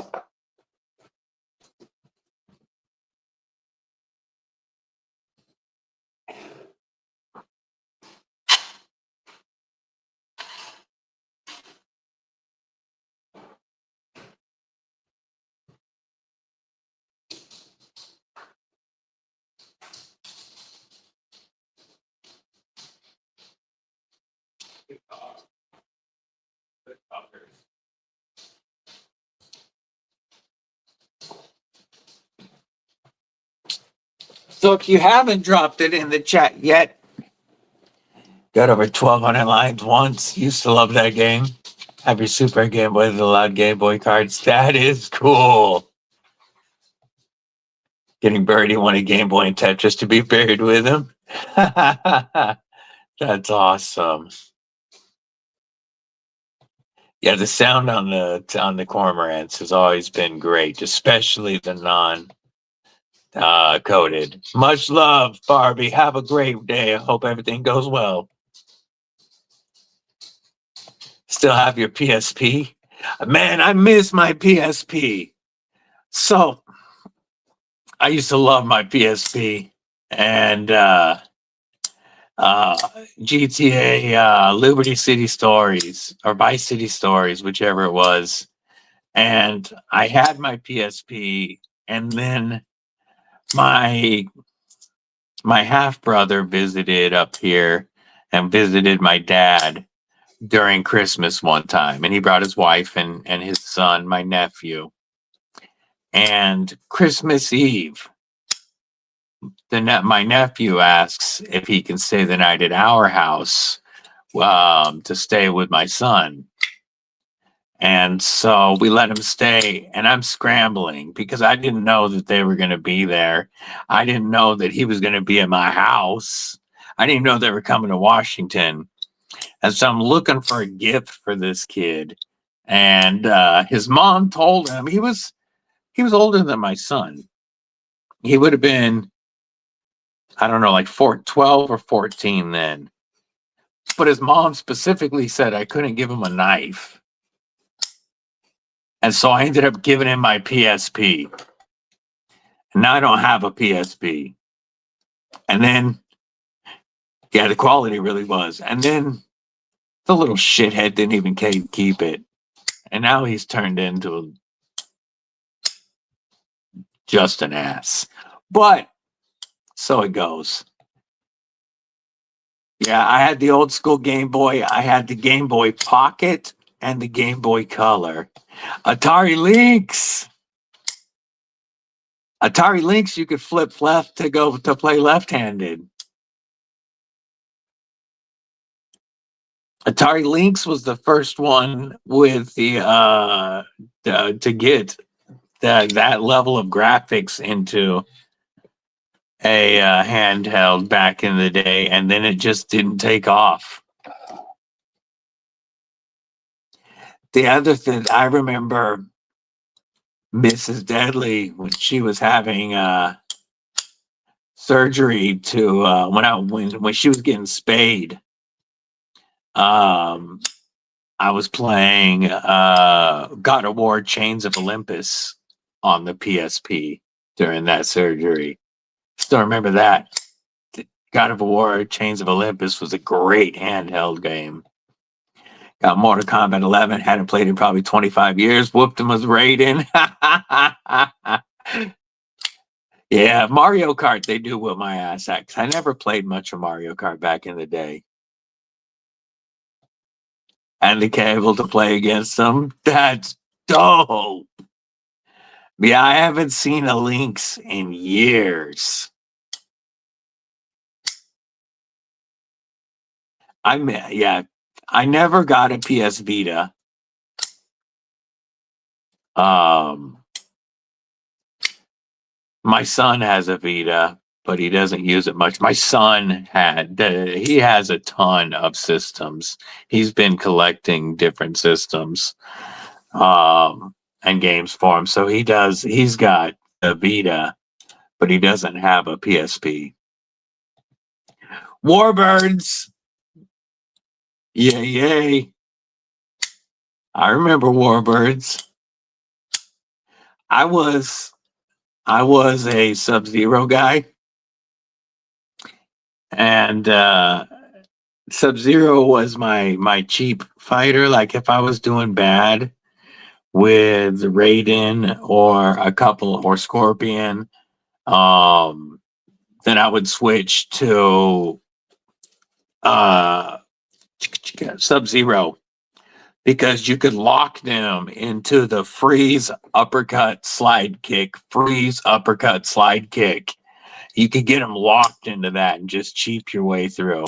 So if you haven't dropped it in the chat yet, got over 1,200 lines once. Used to love that game. Have your Super Game Boy with allowed Game Boy cards. That is cool. Getting buried in one of Game Boy and Tetris to be buried with him. That's awesome. Yeah, the sound on the Cormorants has always been great, especially the non-coated. Much love, Barbie. Have a great day. I hope everything goes well. Still have your PSP? Man, I miss my PSP. So, I used to love my PSP. And GTA, Liberty City Stories, or Vice City Stories, whichever it was. And I had my PSP, and then my half brother visited up here and visited my dad during Christmas one time, and he brought his wife and his son, my nephew. And Christmas Eve, my nephew asks if he can stay the night at our house to stay with my son. And so we let him stay, and I'm scrambling because I didn't know that they were going to be there. I didn't know that he was going to be in my house. I didn't even know they were coming to Washington. And so I'm looking for a gift for this kid. And his mom told him he was older than my son. He would have been, I don't know, like 12 or 14 then. but his mom specifically said I couldn't give him a knife. And so I ended up giving him my PSP. And now I don't have a PSP. And then, yeah, the quality really was. And then the little shithead didn't even keep it. And now he's turned into just an ass. But so it goes. Yeah, I had the old school Game Boy. I had the Game Boy Pocket and the Game Boy Color. Atari Lynx. Atari Lynx, you could flip left to go to play left-handed. Atari Lynx was the first one with to get that level of graphics into a handheld back in the day, and then it just didn't take off. The other thing I remember, Mrs. Deadly, when she was having surgery to when she was getting spayed, I was playing God of War Chains of Olympus on the PSP during that surgery. Still remember that. God of War Chains of Olympus was a great handheld game. Got Mortal Kombat 11, hadn't played in probably 25 years. Whooped him with Raiden. Yeah, Mario Kart, they do whip my ass at. I never played much of Mario Kart back in the day. And to be able to play against them, that's dope. Yeah, I haven't seen a Lynx in years. I never got a PS Vita. My son has a Vita, but he doesn't use it much. My son he has a ton of systems. He's been collecting different systems and games for him. So he's got a Vita, but he doesn't have a PSP. Warbirds. Yay. I remember Warbirds. I was a Sub-Zero guy. And Sub-Zero was my cheap fighter. Like if I was doing bad with Raiden or Scorpion, then I would switch to Sub-Zero, because you could lock them into the freeze uppercut slide kick. You could get them locked into that and just cheap your way through.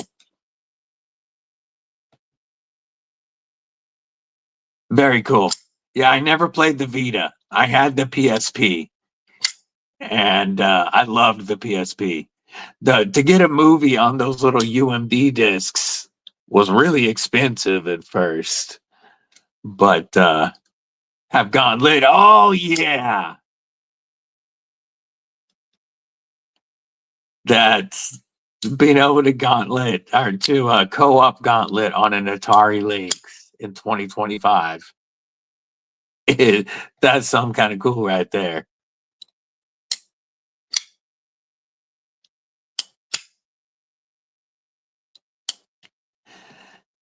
Very cool. Yeah, I never played the Vita. I had the PSP, and I loved the PSP. To get a movie on those little UMD discs was really expensive at first, but have Gauntlet. Oh yeah, that's being able to Gauntlet or to co-op Gauntlet on an Atari Lynx in 2025. That's some kind of cool right there.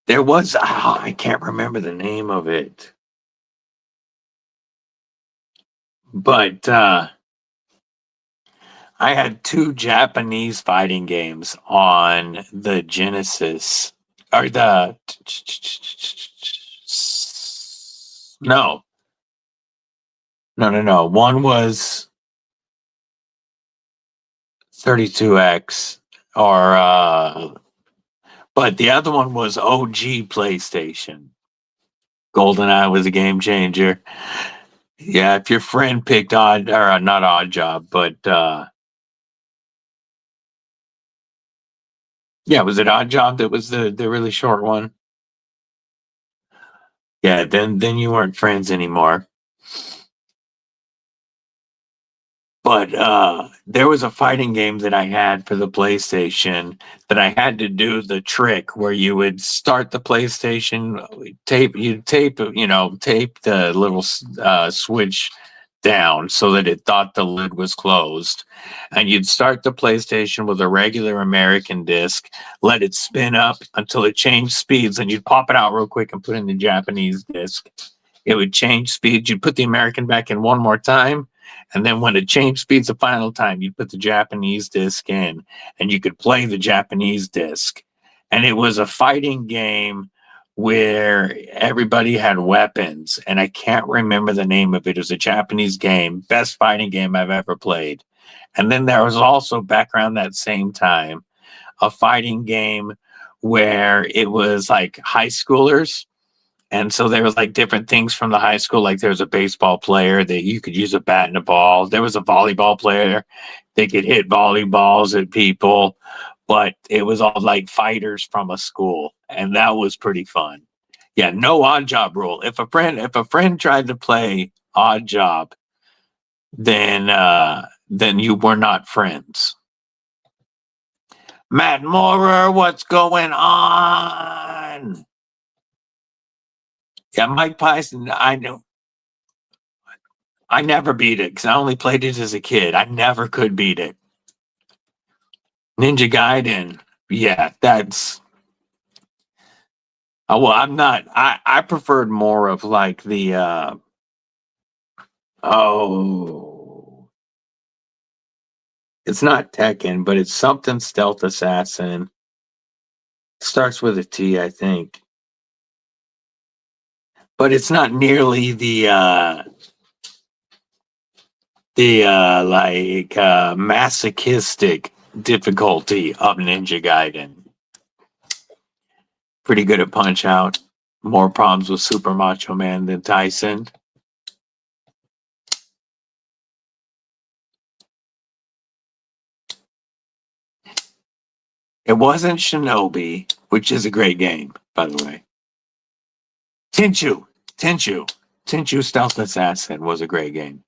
There was, I can't remember the name of it, but I had 2 Japanese fighting games on the Genesis, or no. One was 32X, but the other one was OG PlayStation. GoldenEye was a game changer. Yeah, if your friend picked not Odd Job, but yeah, was it Odd Job that was the really short one? Yeah, then you weren't friends anymore. But there was a fighting game that I had for the PlayStation that I had to do the trick where you would start the PlayStation, tape the little switch down so that it thought the lid was closed. And you'd start the PlayStation with a regular American disc, let it spin up until it changed speeds, and you'd pop it out real quick and put in the Japanese disc. It would change speeds. You'd put the American back in one more time. And then when it changed speeds the final time, you'd put the Japanese disc in and you could play the Japanese disc. And it was a fighting game where everybody had weapons. And I can't remember the name of it. It was a Japanese game, best fighting game I've ever played. And then there was also back around that same time a fighting game where it was like high schoolers. And so there was like different things from the high school. Like there was a baseball player that you could use a bat and a ball. There was a volleyball player. They could hit volleyballs at people, but it was all like fighters from a school. And that was pretty fun. Yeah, no odd job rule. If a friend tried to play odd job, then you were not friends. Matt Moorer, what's going on? Yeah, Mike Python, I know. I never beat it because I only played it as a kid. I never could beat it. Ninja Gaiden, yeah, that's. Oh, well, I'm not. I preferred more of like the. It's not Tekken, but it's something Stealth Assassin. Starts with a T, I think. But it's not nearly the masochistic difficulty of Ninja Gaiden. Pretty good at Punch Out. More problems with Super Macho Man than Tyson. It wasn't Shinobi, which is a great game, by the way. Tenchu Stealth Assassin was a great game.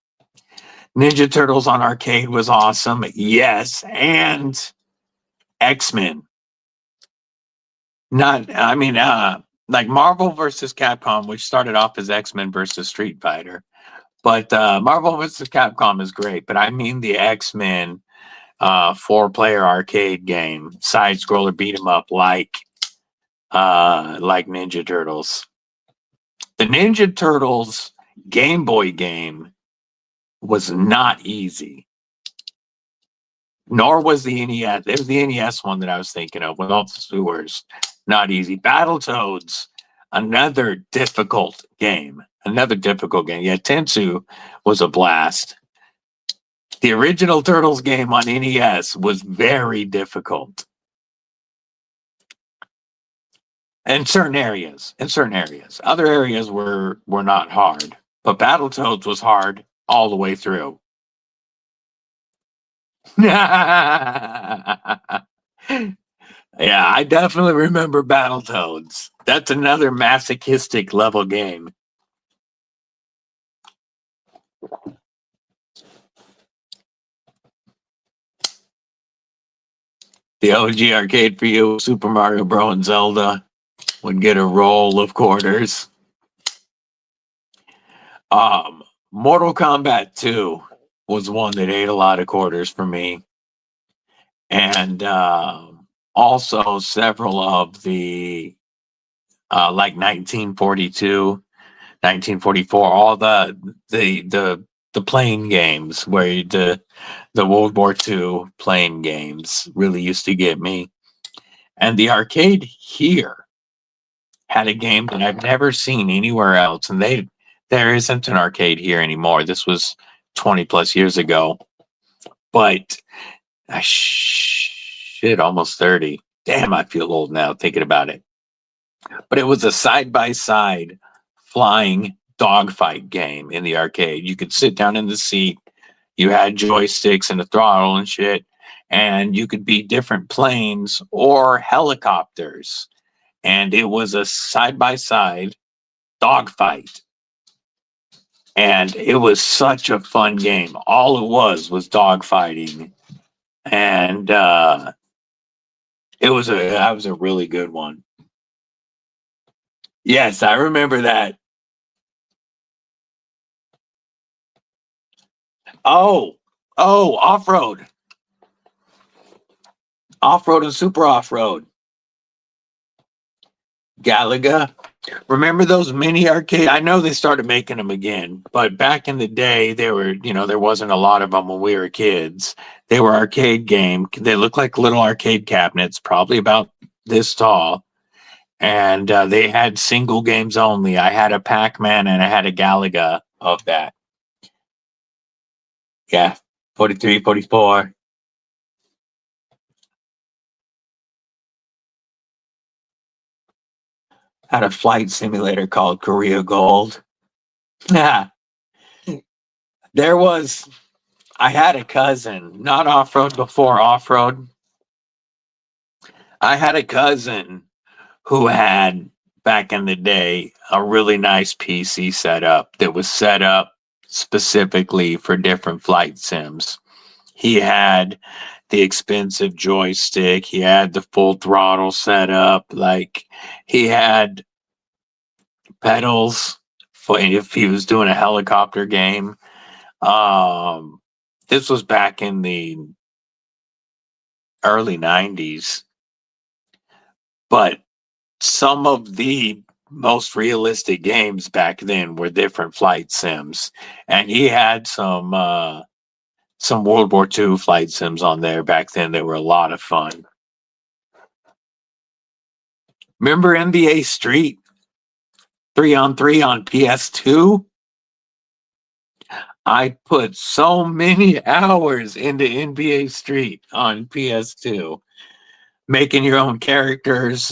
Ninja Turtles on arcade was awesome. Yes, and X-Men. Like Marvel versus Capcom, which started off as X-Men versus Street Fighter. But Marvel versus Capcom is great. But I mean the X-Men 4-player arcade game, side scroller beat 'em up like Ninja Turtles. The Ninja Turtles Game Boy game was not easy. Nor was the NES. It was the NES one that I was thinking of with all the sewers. Not easy. Battletoads, another difficult game. Yeah, Tensu was a blast. The original Turtles game on NES was very difficult. In certain areas. Other areas were not hard. But Battletoads was hard all the way through. Yeah, I definitely remember Battletoads. That's another masochistic level game. The OG arcade for you, Super Mario Bros. And Zelda, would get a roll of quarters. Mortal Kombat 2 was one that ate a lot of quarters for me. And also several of the like 1942, 1944, all the plane games where the World War II plane games really used to get me. And the arcade here had a game that I've never seen anywhere else, and there isn't an arcade here anymore. This was 20 plus years ago, but almost 30. Damn, I feel old now thinking about it. But it was a side-by-side flying dogfight game in the arcade. You could sit down in the seat. You had joysticks and a throttle and shit. And you could be different planes or helicopters. And it was a side-by-side dogfight. And it was such a fun game. All it was dogfighting. And that was a really good one. Yes, I remember that. Oh, off-road. Off-road and super off-road. Galaga. Remember those mini arcade? I know they started making them again, but back in the day, they were, there wasn't a lot of them when we were kids. They were arcade game. They looked like little arcade cabinets, probably about this tall. And they had single games only. I had a Pac-Man and I had a Galaga of that. Yeah, 43, 44. Had a flight simulator called Korea Gold. Yeah. There was, I had a cousin, not off-road before off-road. I had a cousin who had, back in the day, a really nice PC setup that was set up specifically for different flight sims. He had the expensive joystick. He had the full throttle setup. Like, he had pedals for if he was doing a helicopter game. This was back in the early 90s, but some of the most realistic games back then were different flight sims, and he had some World War II flight sims on there back then that were a lot of fun. Remember NBA Street 3-on-3 on PS2? I put so many hours into NBA Street on PS2. Making your own characters,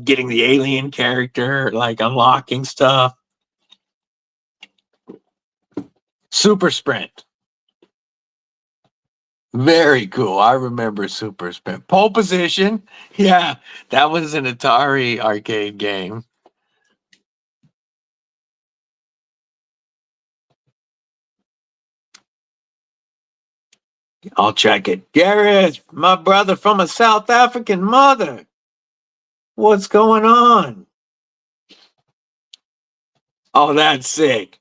getting the alien character, like unlocking stuff. Super Sprint. Very cool. I remember Super Sprint. Pole Position. Yeah, that was an Atari arcade game. I'll check it. Gareth, my brother from a South African mother. What's going on? Oh, that's sick.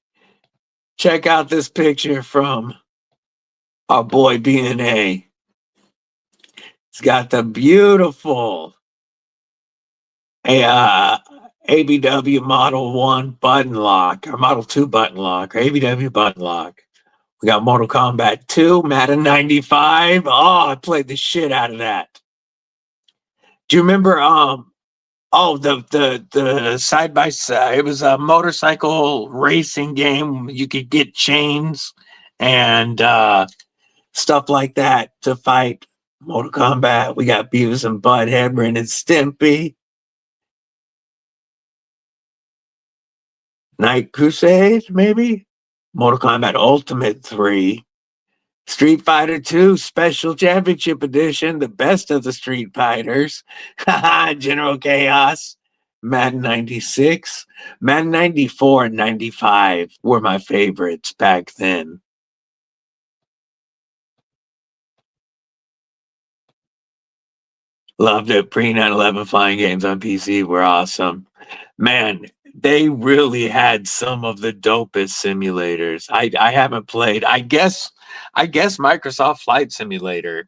Check out this picture from our boy BNA. It's got the beautiful ABW Model 1 button lock, or Model 2 button lock, or ABW button lock. We got Mortal Kombat 2, Madden 95. Oh, I played the shit out of that. Do you remember the side by side? It was a motorcycle racing game. You could get chains and stuff like that to fight Mortal Kombat. We got Beavis and Butthead, Ren and Stimpy. Night Crusade, maybe? Mortal Kombat Ultimate 3. Street Fighter 2 Special Championship Edition, the best of the Street Fighters. General Chaos. Madden 96. Madden 94 and 95 were my favorites back then. Loved it. Pre 9/11 flying games on PC were awesome. Man, they really had some of the dopest simulators. I haven't played. I guess Microsoft Flight Simulator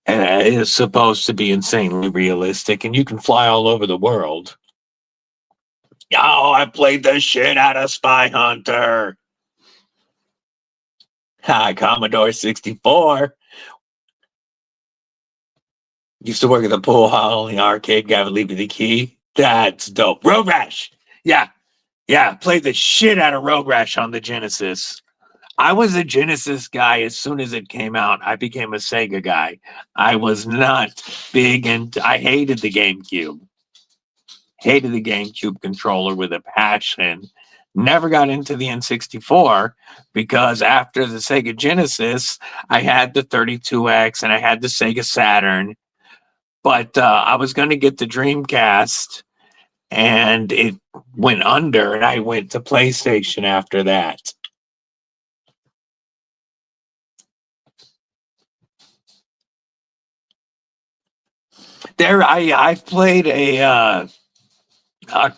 is supposed to be insanely realistic, and you can fly all over the world. Oh, I played the shit out of Spy Hunter. Commodore 64. Used to work at the pool hall in the arcade. Guy would leave me the key. That's dope. Road Rash. Yeah. Played the shit out of Road Rash on the Genesis. I was a Genesis guy as soon as it came out. I became a Sega guy. I was not big into. I hated the GameCube. Hated the GameCube controller with a passion. Never got into the N64 because after the Sega Genesis, I had the 32X and I had the Sega Saturn. But I was going to get the Dreamcast, and it went under, and I went to PlayStation after that. I've played a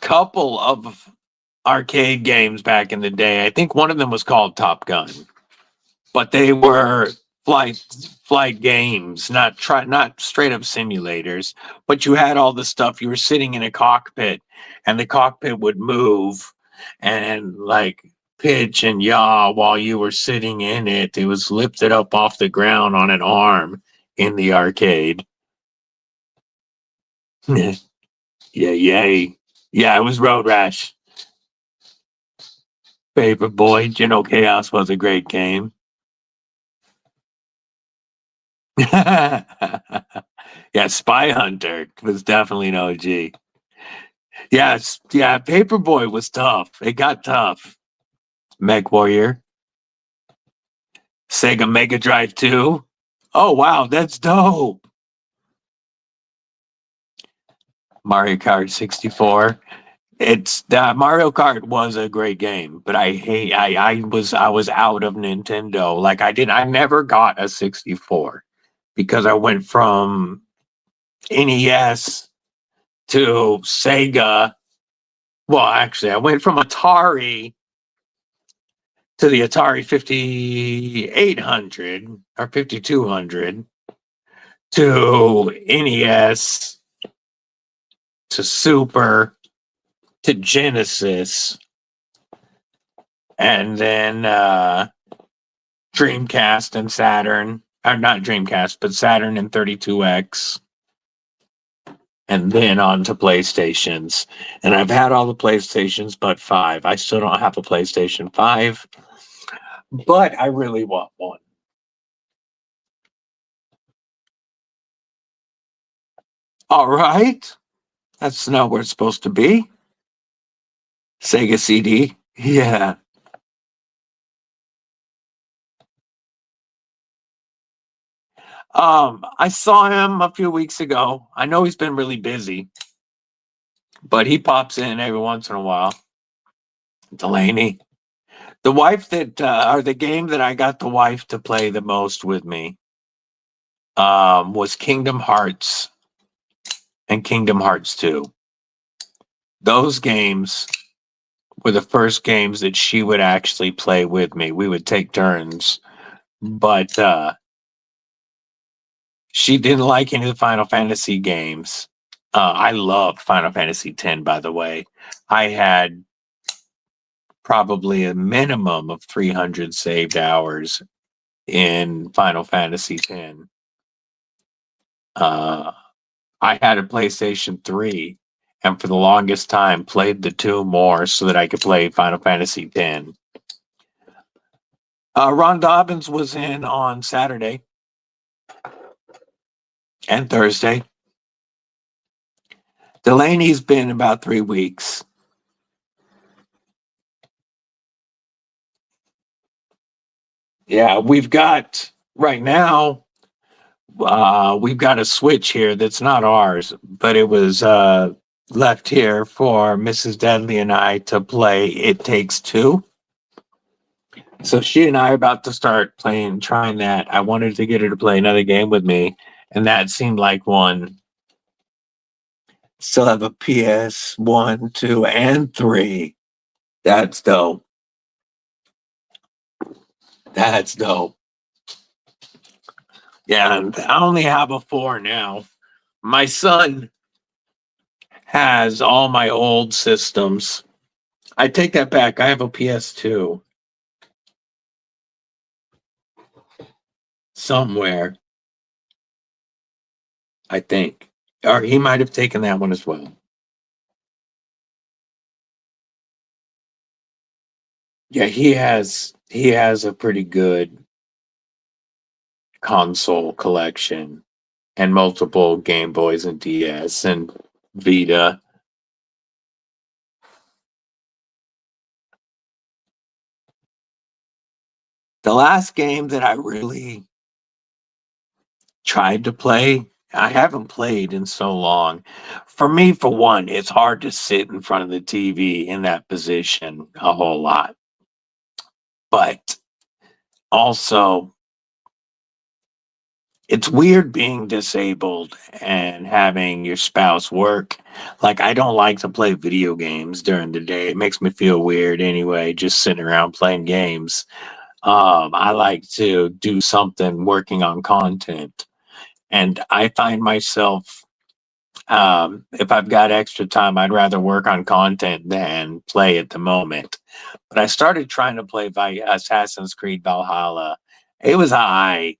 couple of arcade games back in the day. I think one of them was called Top Gun, but they were flight games, not straight up simulators. But you had all the stuff. You were sitting in a cockpit, and the cockpit would move and like pitch and yaw while you were sitting in it. It was lifted up off the ground on an arm in the arcade. Yeah, yay. Yeah, it was Road Rash. Paperboy, Geno Chaos was a great game. Yeah, Spy Hunter was definitely an OG. Yes, yeah, Paperboy was tough. It got tough. Mech Warrior, Sega Mega Drive 2. Oh wow, that's dope. Mario Kart 64. It's that Mario Kart was a great game, but I was out of Nintendo. Like I never got a 64 because I went from NES to Sega. Well, actually, I went from Atari to the Atari 5800 or 5200 to NES to Super to Genesis and then Dreamcast and Saturn, or not Dreamcast, but Saturn and 32X, and then on to PlayStations. And I've had all the PlayStations but 5. I still don't have a PlayStation 5, but I really want one. All right. That's not where it's supposed to be. Sega CD. Yeah. I saw him a few weeks ago. I know he's been really busy, but he pops in every once in a while. Delaney. The wife that or the game that I got the wife to play the most with me was Kingdom Hearts and Kingdom Hearts 2. Those games were the first games that she would actually play with me. We would take turns, but she didn't like any of the Final Fantasy games. I loved Final Fantasy X, by the way. I had probably a minimum of 300 saved hours in Final Fantasy X. I had a PlayStation 3 and for the longest time played the 2 more so that I could play Final Fantasy X. Ron Dobbins was in on Saturday and Thursday. Delaney's been about 3 weeks. Yeah, we've got right now, we've got a switch here that's not ours, but it was left here for Mrs. Deadly and I to play It Takes Two. So she and I are about to start trying that. I wanted to get her to play another game with me, and that seemed like one. Still have a PS1, 2, and 3. That's dope. That's dope. Yeah, and I only have a 4 now. My son has all my old systems. I take that back. I have a PS2 somewhere, I think. Or he might have taken that one as well. Yeah, he has a pretty good console collection and multiple Game Boys and DS and Vita. The last game that I really tried to play I haven't played in so long. For me, for one, it's hard to sit in front of the TV in that position a whole lot. But also, it's weird being disabled and having your spouse work. Like, I don't like to play video games during the day. It makes me feel weird anyway, just sitting around playing games. I like to do something working on content. And I find myself, if I've got extra time, I'd rather work on content than play at the moment. But I started trying to play Assassin's Creed Valhalla. It was high,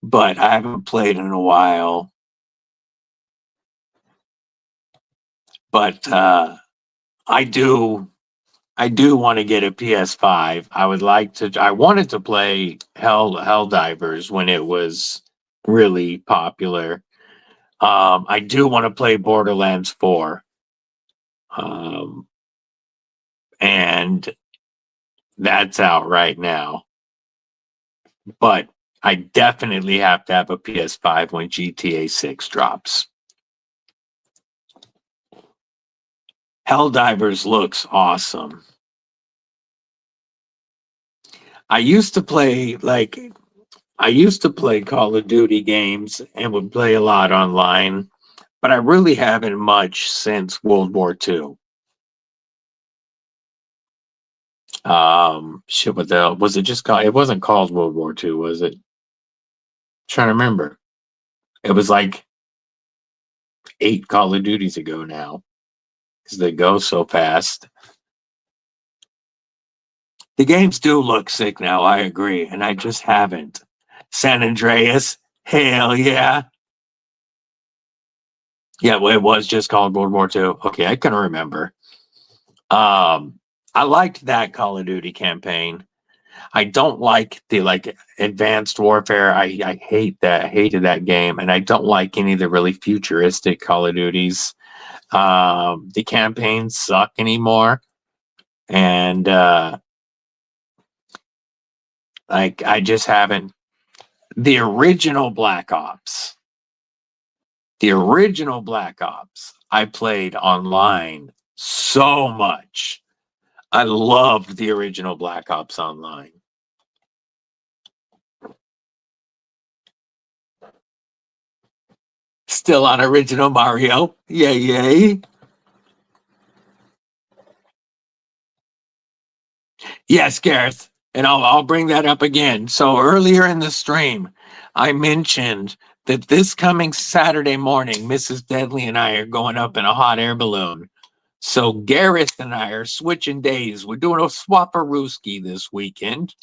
but I haven't played in a while. But I do want to get a PS5. I wanted to play Helldivers when it was really popular. I do want to play Borderlands 4. Um, and that's out right now. But I definitely have to have a PS5 when GTA 6 drops. Helldivers looks awesome. I used to play Call of Duty games and would play a lot online, but I really haven't much since World War II. Shit, what the hell was it? Just called? It wasn't called World War II, was it? Trying to remember. It was like 8 Call of Duties ago now, because they go so fast. The games do look sick now. I agree, and I just haven't. San Andreas, hell yeah. Yeah, well, it was just called World War II. Okay, I couldn't remember. I liked that Call of Duty campaign. I don't like the advanced warfare. I hate that. I hated that game, and I don't like any of the really futuristic Call of Duties. The campaigns suck anymore, and I just haven't. The original Black Ops. The original Black Ops, I played online so much. I loved the original Black Ops Online. Still on original Mario. Yay, yay. Yes, Gareth. And I'll bring that up again. So earlier in the stream, I mentioned that this coming Saturday morning, Mrs. Deadly and I are going up in a hot air balloon. So Gareth and I are switching days. We're doing a swapperooski this weekend.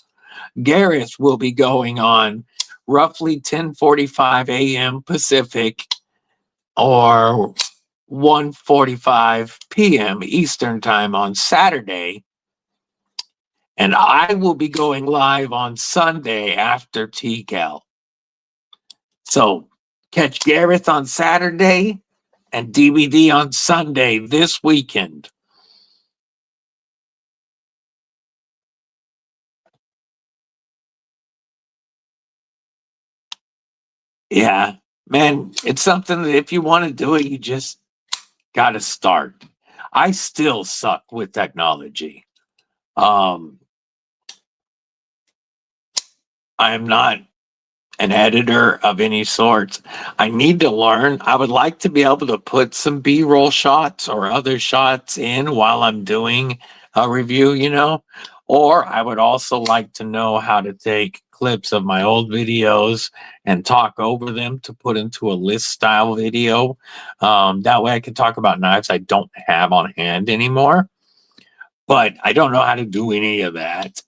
Gareth will be going on roughly 10:45 a.m. Pacific or 1:45 p.m. Eastern time on Saturday. And I will be going live on Sunday after TCal. So catch Gareth on Saturday and DVD on Sunday this weekend. Yeah, man, it's something that if you want to do it, you just got to start. I still suck with technology. I am not an editor of any sort. I need to learn. I would like to be able to put some B-roll shots or other shots in while I'm doing a review, or I would also like to know how to take clips of my old videos and talk over them to put into a list style video. That way I can talk about knives I don't have on hand anymore, but I don't know how to do any of that.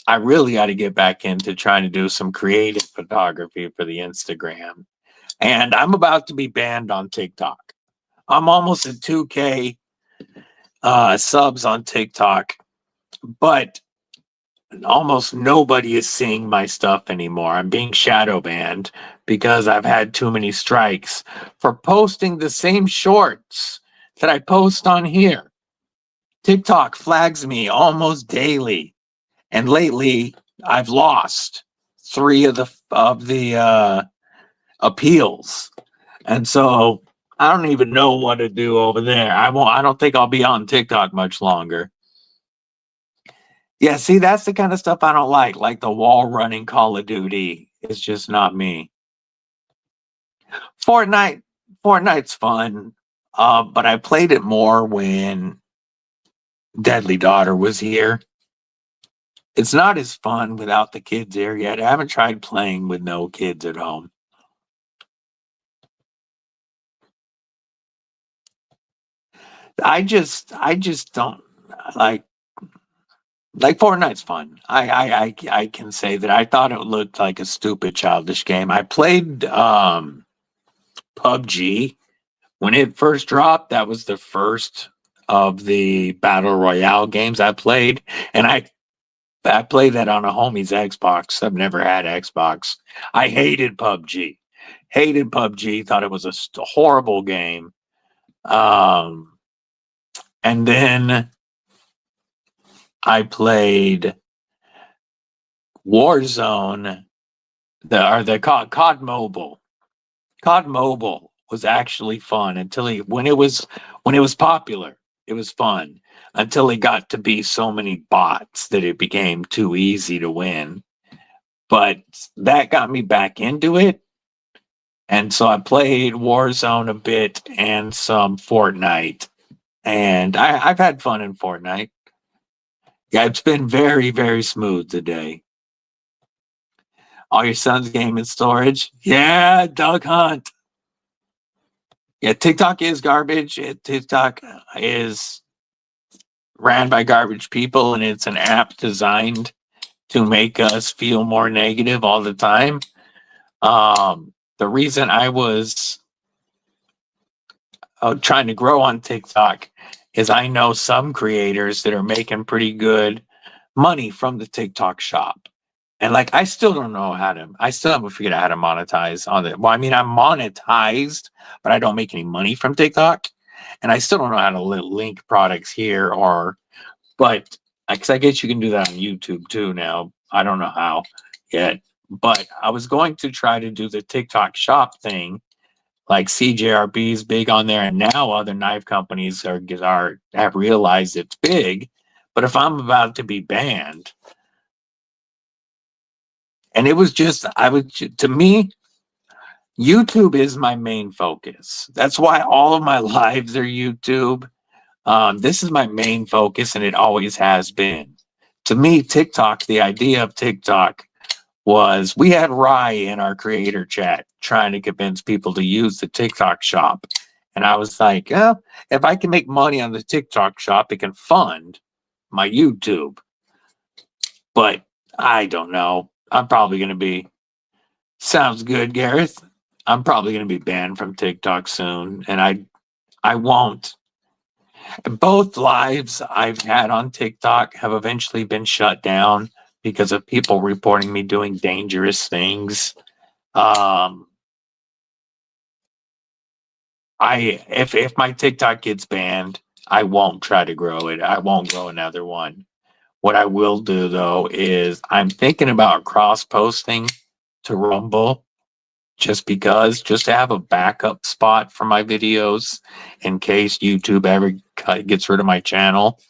I really got to get back into trying to do some creative photography for the Instagram. And I'm about to be banned on TikTok. I'm almost at 2K subs on TikTok, but almost nobody is seeing my stuff anymore. I'm being shadow banned because I've had too many strikes for posting the same shorts that I post on here. TikTok flags me almost daily. And lately, I've lost 3 of the appeals, and so I don't even know what to do over there. I don't think I'll be on TikTok much longer. Yeah, see, that's the kind of stuff I don't like. Like the wall running Call of Duty. It's just not me. Fortnite, Fortnite's fun, but I played it more when Deadly Daughter was here. It's not as fun without the kids here yet. I haven't tried playing with no kids at home. I just don't like Fortnite's fun. I can say that I thought it looked like a stupid childish game. I played PUBG when it first dropped. That was the first of the battle royale games I played, and I played that on a homie's Xbox. I've never had Xbox. I hated PUBG. Hated PUBG. Thought it was a horrible game. And then I played Warzone, the COD Mobile. COD Mobile was actually fun until when it was popular. It was fun until it got to be so many bots that it became too easy to win. But that got me back into it. And so I played Warzone a bit and some Fortnite. And I've had fun in Fortnite. Yeah, it's been very, very smooth today. All your son's game in storage? Yeah, Dog Hunt. Yeah, TikTok is garbage. TikTok is ran by garbage people, and it's an app designed to make us feel more negative all the time. The reason I was trying to grow on TikTok is I know some creators that are making pretty good money from the TikTok shop. And like, I still don't know I still haven't figured out how to monetize on it. Well, I mean, I'm monetized, but I don't make any money from TikTok. And I still don't know how to link products here but because I guess you can do that on YouTube too now. I don't know how yet, but I was going to try to do the TikTok shop thing. Like CJRB is big on there, and now other knife companies have realized it's big. But if I'm about to be banned, and it was just, to me, YouTube is my main focus. That's why all of my lives are YouTube. This is my main focus, and it always has been. To me, TikTok, the idea of TikTok was we had Rye in our creator chat trying to convince people to use the TikTok shop. And I was like, oh, if I can make money on the TikTok shop, it can fund my YouTube. But I don't know. I'm probably going to be, sounds good, Gareth. I'm probably going to be banned from TikTok soon. And I won't. Both lives I've had on TikTok have eventually been shut down because of people reporting me doing dangerous things. If my TikTok gets banned, I won't try to grow it. I won't grow another one. What I will do though is I'm thinking about cross posting to Rumble just to have a backup spot for my videos in case YouTube ever gets rid of my channel.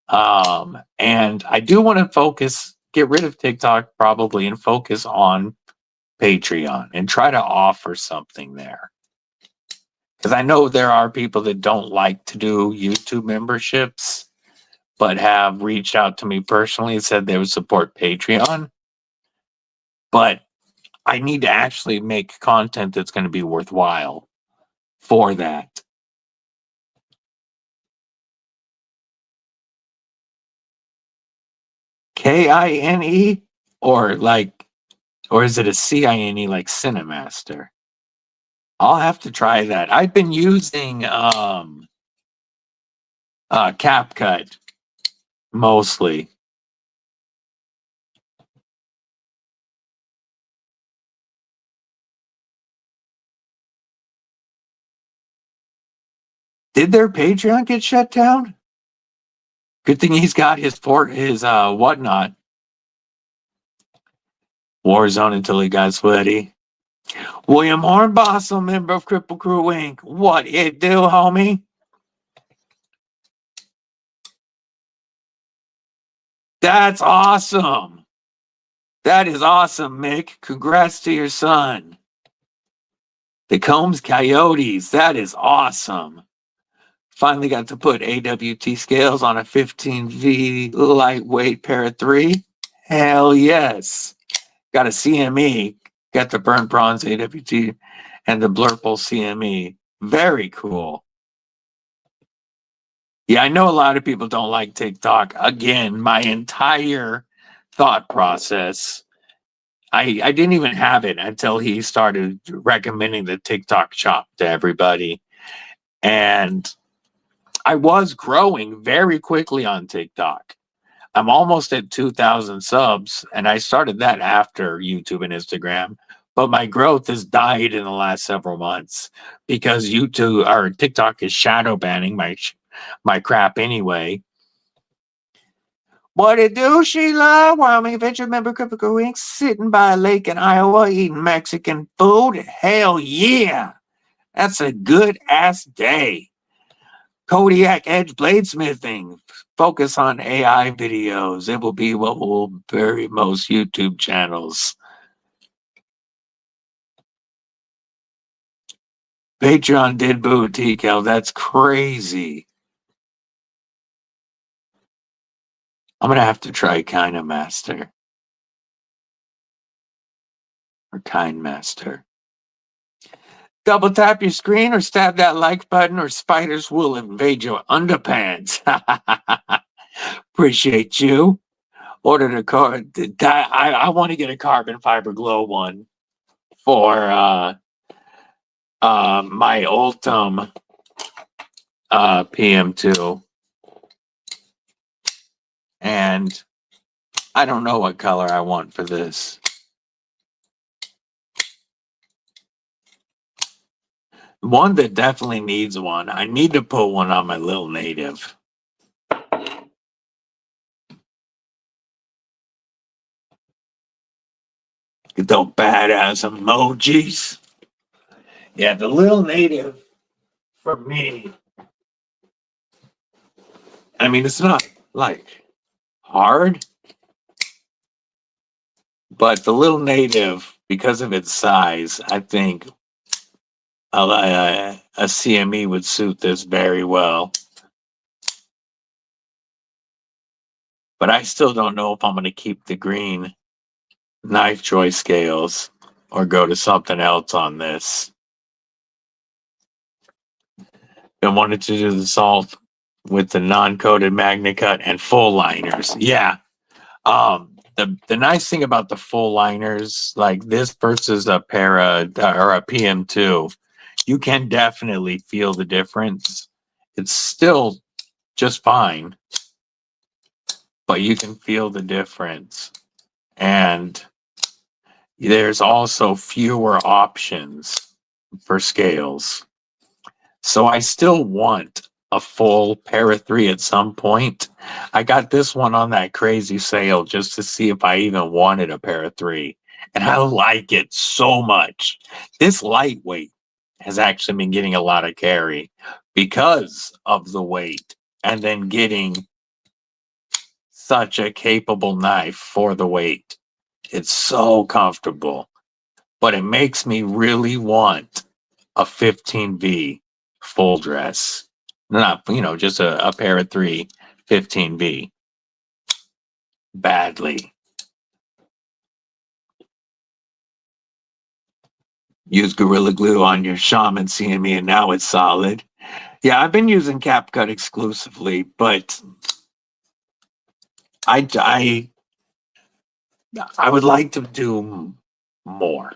And I do want to get rid of TikTok probably and focus on Patreon and try to offer something there. Because I know there are people that don't like to do YouTube memberships, but have reached out to me personally and said they would support Patreon. But I need to actually make content that's going to be worthwhile for that. KINE or is it a CINE like Cinemaster? I'll have to try that. I've been using CapCut mostly. Did their Patreon get shut down? Good thing he's got his whatnot. Warzone until he got sweaty. William Hornbostel, member of Kripple Krew Inc. What it do, homie? That's awesome. That is awesome, Mick. Congrats to your son. The Combs Coyotes. That is awesome. Finally got to put AWT scales on a 15V lightweight pair of 3. Hell yes. Got a CME. Got the Burnt Bronze AWT and the Blurple CME. Very cool. Yeah, I know a lot of people don't like TikTok. Again, my entire thought process, I didn't even have it until he started recommending the TikTok shop to everybody. And I was growing very quickly on TikTok. I'm almost at 2,000 subs, and I started that after YouTube and Instagram. But my growth has died in the last several months because YouTube or TikTok is shadow banning my crap anyway. What it do, Sheila? Wyoming Adventure member Kripple Krew Inc. Sitting by a lake in Iowa eating Mexican food? Hell yeah! That's a good ass day. Kodiak Edge bladesmithing. Focus on AI videos. It will be what will bury most YouTube channels. Patreon did boo TCal. That's crazy. I'm going to have to try Kinda Master. Or Kind Master. Double tap your screen or stab that like button or spiders will invade your underpants. Appreciate you. Ordered a car. I want to get a carbon fiber glow one for my Ultim PM2. And I don't know what color I want for this. One that definitely needs one. I need to put one on my little native. Get those badass emojis. Yeah, the little native for me. I mean, it's not like hard, but the little native, because of its size, I think a CME would suit this very well. But I still don't know if I'm going to keep the green knife choice scales or go to something else on this. I wanted to do the salt with the non-coated magna cut and full liners. Yeah. The nice thing about the full liners like this versus a para or a PM2, you can definitely feel the difference. It's still just fine, but you can feel the difference. And there's also fewer options for scales. So I still want a full para 3 at some point. I got this one on that crazy sale just to see if I even wanted a para 3. And I like it so much. This lightweight has actually been getting a lot of carry because of the weight and then getting such a capable knife for the weight. It's so comfortable, but it makes me really want a 15V full dress. Not, just a pair of 3 15V. Badly. Use Gorilla Glue on your Shaman CME and now it's solid. Yeah, I've been using CapCut exclusively, but I would like to do more.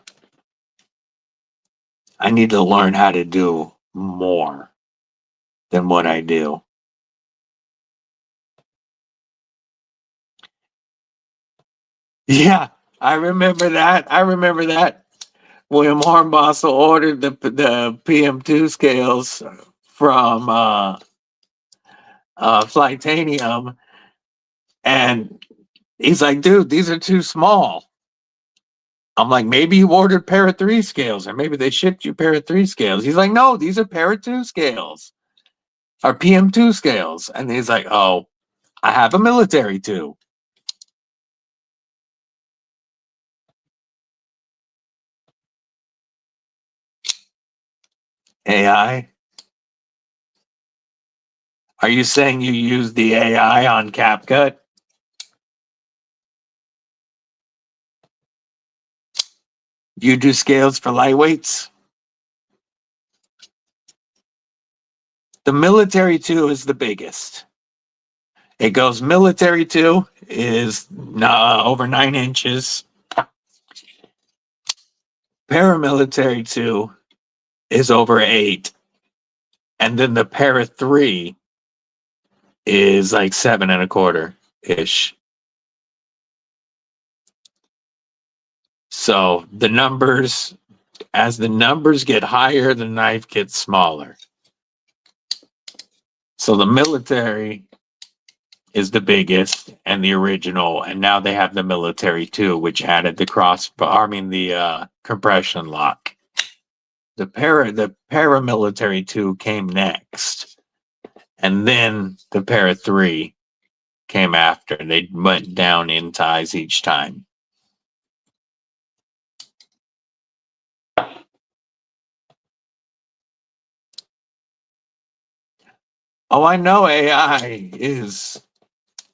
I need to learn how to do more than what I do. Yeah, I remember that. William Hornbostel ordered the PM2 scales from Flightanium, and he's like, dude, these are too small. I'm like, maybe you ordered pair of 3 scales, or maybe they shipped you pair of 3 scales. He's like, no, these are pair of 2 scales, or PM2 scales. And he's like, oh, I have a military too. AI? Are you saying you use the AI on CapCut? You do scales for lightweights? The military 2 is the biggest. It goes military 2 is over 9 inches. Paramilitary 2 is over 8. And then the para 3 is like 7.25 ish. So the numbers, as the numbers get higher, the knife gets smaller. So the military is the biggest and the original, and now they have the military too, which added the compression lock. The paramilitary 2 came next, and then the para 3 came after, and they went down in ties each time. Oh, I know AI is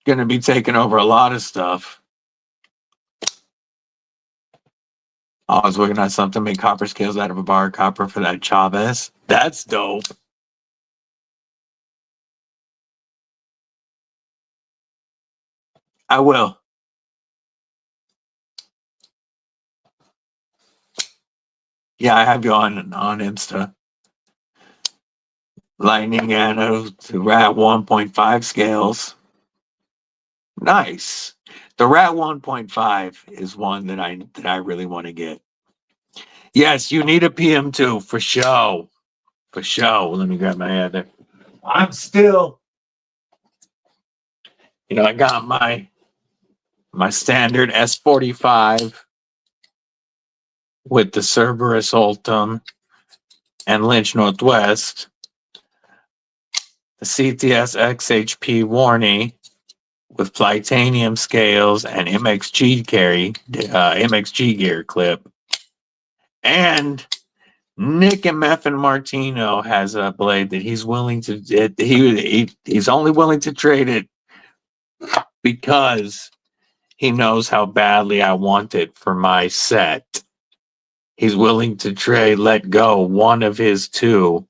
going to be taking over a lot of stuff. I was working on something to make copper scales out of a bar of copper for that Chavez. That's dope. I will. Yeah, I have you on Insta. Lightning anode to rat 1.5 scales. Nice. The rat 1.5 is one that I really want to get. Yes, you need a PM2 for show. For show. Let me grab my other. I'm still, I got my standard S45 with the Cerberus Ultim and Lynch Northwest, the CTS XHP Warney with Plitanium scales and MXG gear clip. And Nick and Meffin Martino has a blade that he's willing to, he's only willing to trade it because he knows how badly I want it for my set. He's willing to let go one of his 2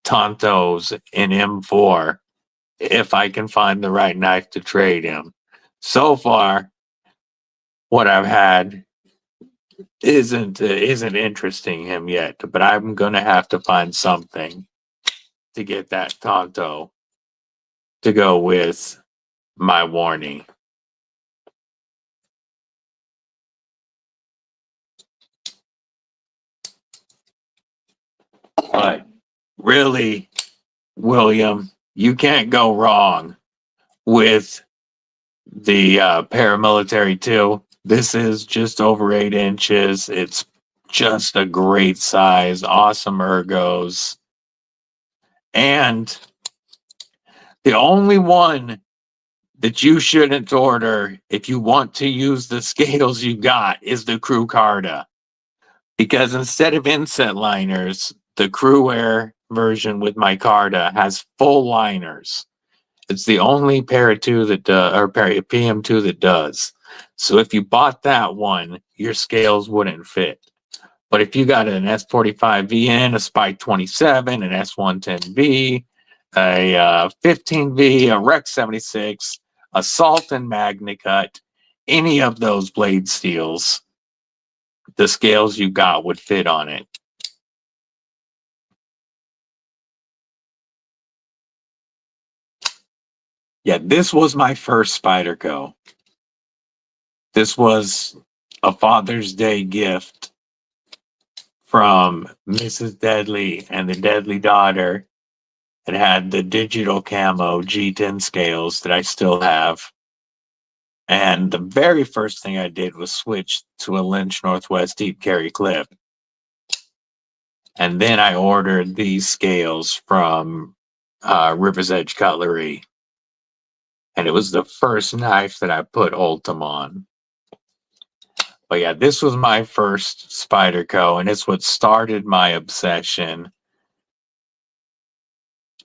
Tontos in M4 if I can find the right knife to trade him. So far, what I've had isn't interesting him yet, but I'm gonna have to find something to get that Tonto to go with my warning. But really, William, you can't go wrong with the paramilitary 2. This is just over 8 inches. It's just a great size, awesome ergos. And the only one that you shouldn't order if you want to use the scales you got is the Krew Carta. Because instead of inset liners, the Krew Air version with my Carta has full liners. It's the only pair of 2 that PM2 that does. So if you bought that one, your scales wouldn't fit. But if you got an S45VN, a Spike 27, an S110V, a 15V, a Rec 76, a Salt and MagnaCut, any of those blade steels, the scales you got would fit on it. Yeah, this was my first Spyderco. This was a Father's Day gift from Mrs. Deadly and the Deadly daughter. It had the digital camo G10 scales that I still have. And the very first thing I did was switch to a Lynch Northwest deep carry clip. And then I ordered these scales from River's Edge Cutlery. And it was the first knife that I put Ultim on. But yeah, this was my first Spyderco, and it's what started my obsession.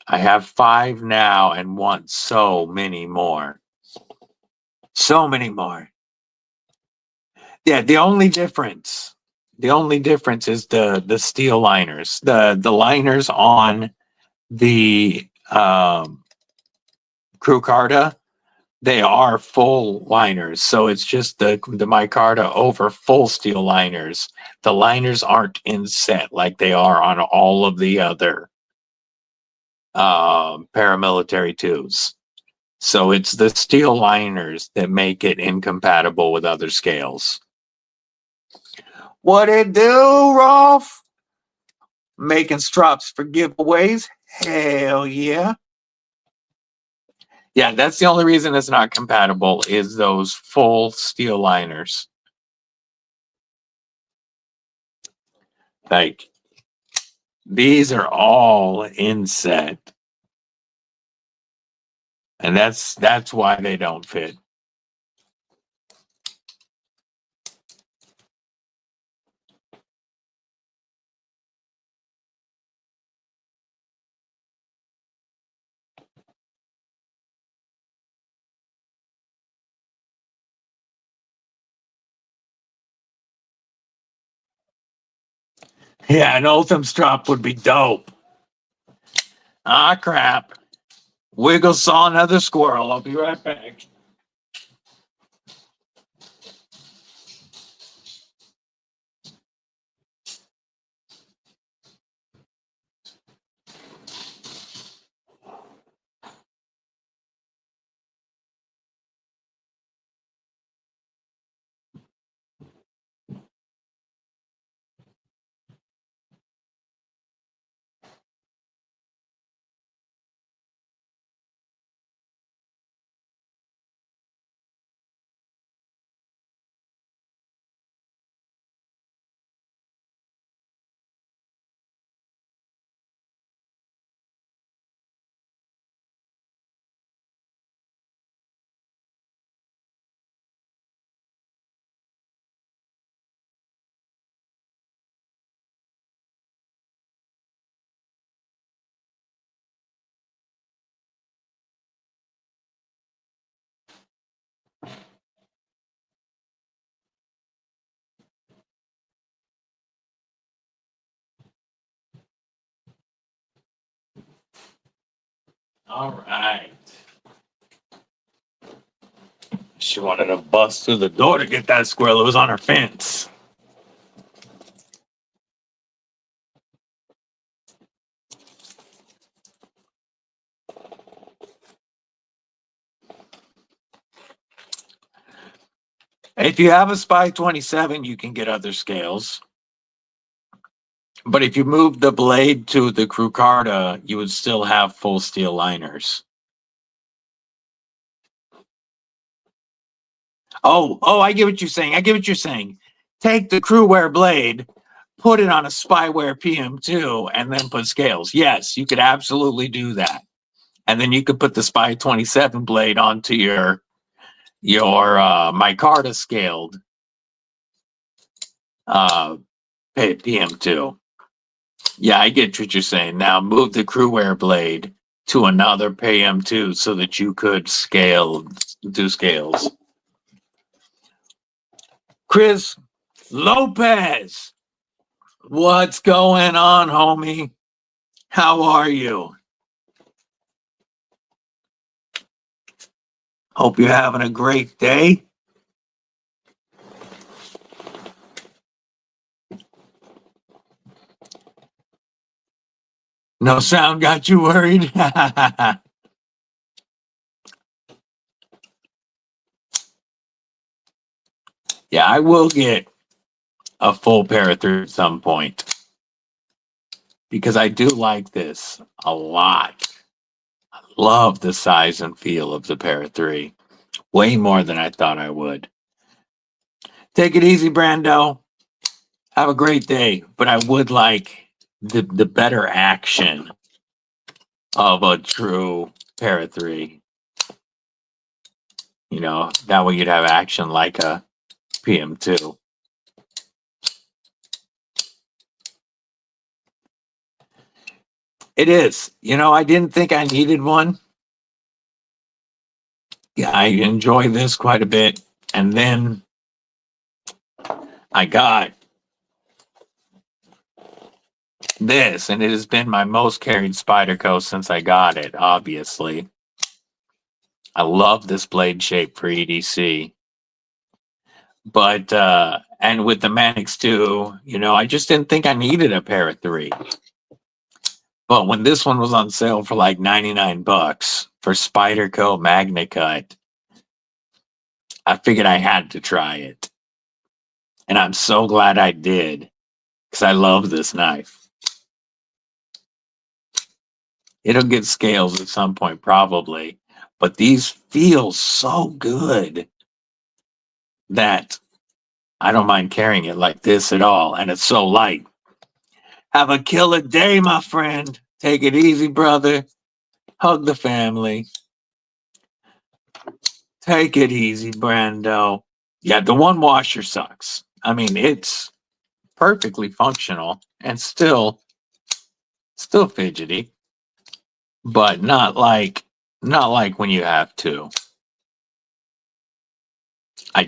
I have 5 now and want so many more. So many more. Yeah, the only difference is the steel liners. The liners on the Krew Carta, they are full liners. So it's just the micarta over full steel liners. The liners aren't inset like they are on all of the other paramilitary tubes. So it's the steel liners that make it incompatible with other scales. What it do, Rolf? Making strops for giveaways? Hell yeah. Yeah, that's the only reason it's not compatible is those full steel liners. Like, these are all inset. And that's why they don't fit. Yeah, an Ultim strop would be dope. Ah, crap. Wiggle saw another squirrel. I'll be right back. All right. She wanted to bust through the door to get that squirrel. It was on her fence. If you have a Spy 27, you can get other scales. But if you move the blade to the Krew Carta, you would still have full steel liners. Oh, I get what you're saying. Take the Crewware blade, put it on a Spyware PM2, and then put scales. Yes, you could absolutely do that. And then you could put the Spy 27 blade onto your micarta scaled PM2. Yeah, I get what you're saying. Now move the Crewware blade to another PM2 so that you could do scales. Chris Lopez, what's going on, homie? How are you? Hope you're having a great day. No sound got you worried? Yeah, I will get a full Para-3 at some point because I do like this a lot. I love the size and feel of the Para-3. Way more than I thought I would. Take it easy, Brando. Have a great day. But I would like the better action of a true Para 3. You know, that way you'd have action like a PM2. It is. You know, I didn't think I needed one. Yeah, I enjoy this quite a bit. And then I got this, and it has been my most carried Spyderco since I got it, obviously. I love this blade shape for EDC. But, and with the Manix 2, you know, I just didn't think I needed a Para 3. But when this one was on sale for like 99 bucks for Spyderco Magna Cut, I figured I had to try it. And I'm so glad I did, because I love this knife. It'll get scales at some point, probably. But these feel so good that I don't mind carrying it like this at all. And it's so light. Have a killer day, my friend. Take it easy, brother. Hug the family. Take it easy, Brando. Yeah, the one washer sucks. I mean, it's perfectly functional and still fidgety, but not like when you have to. I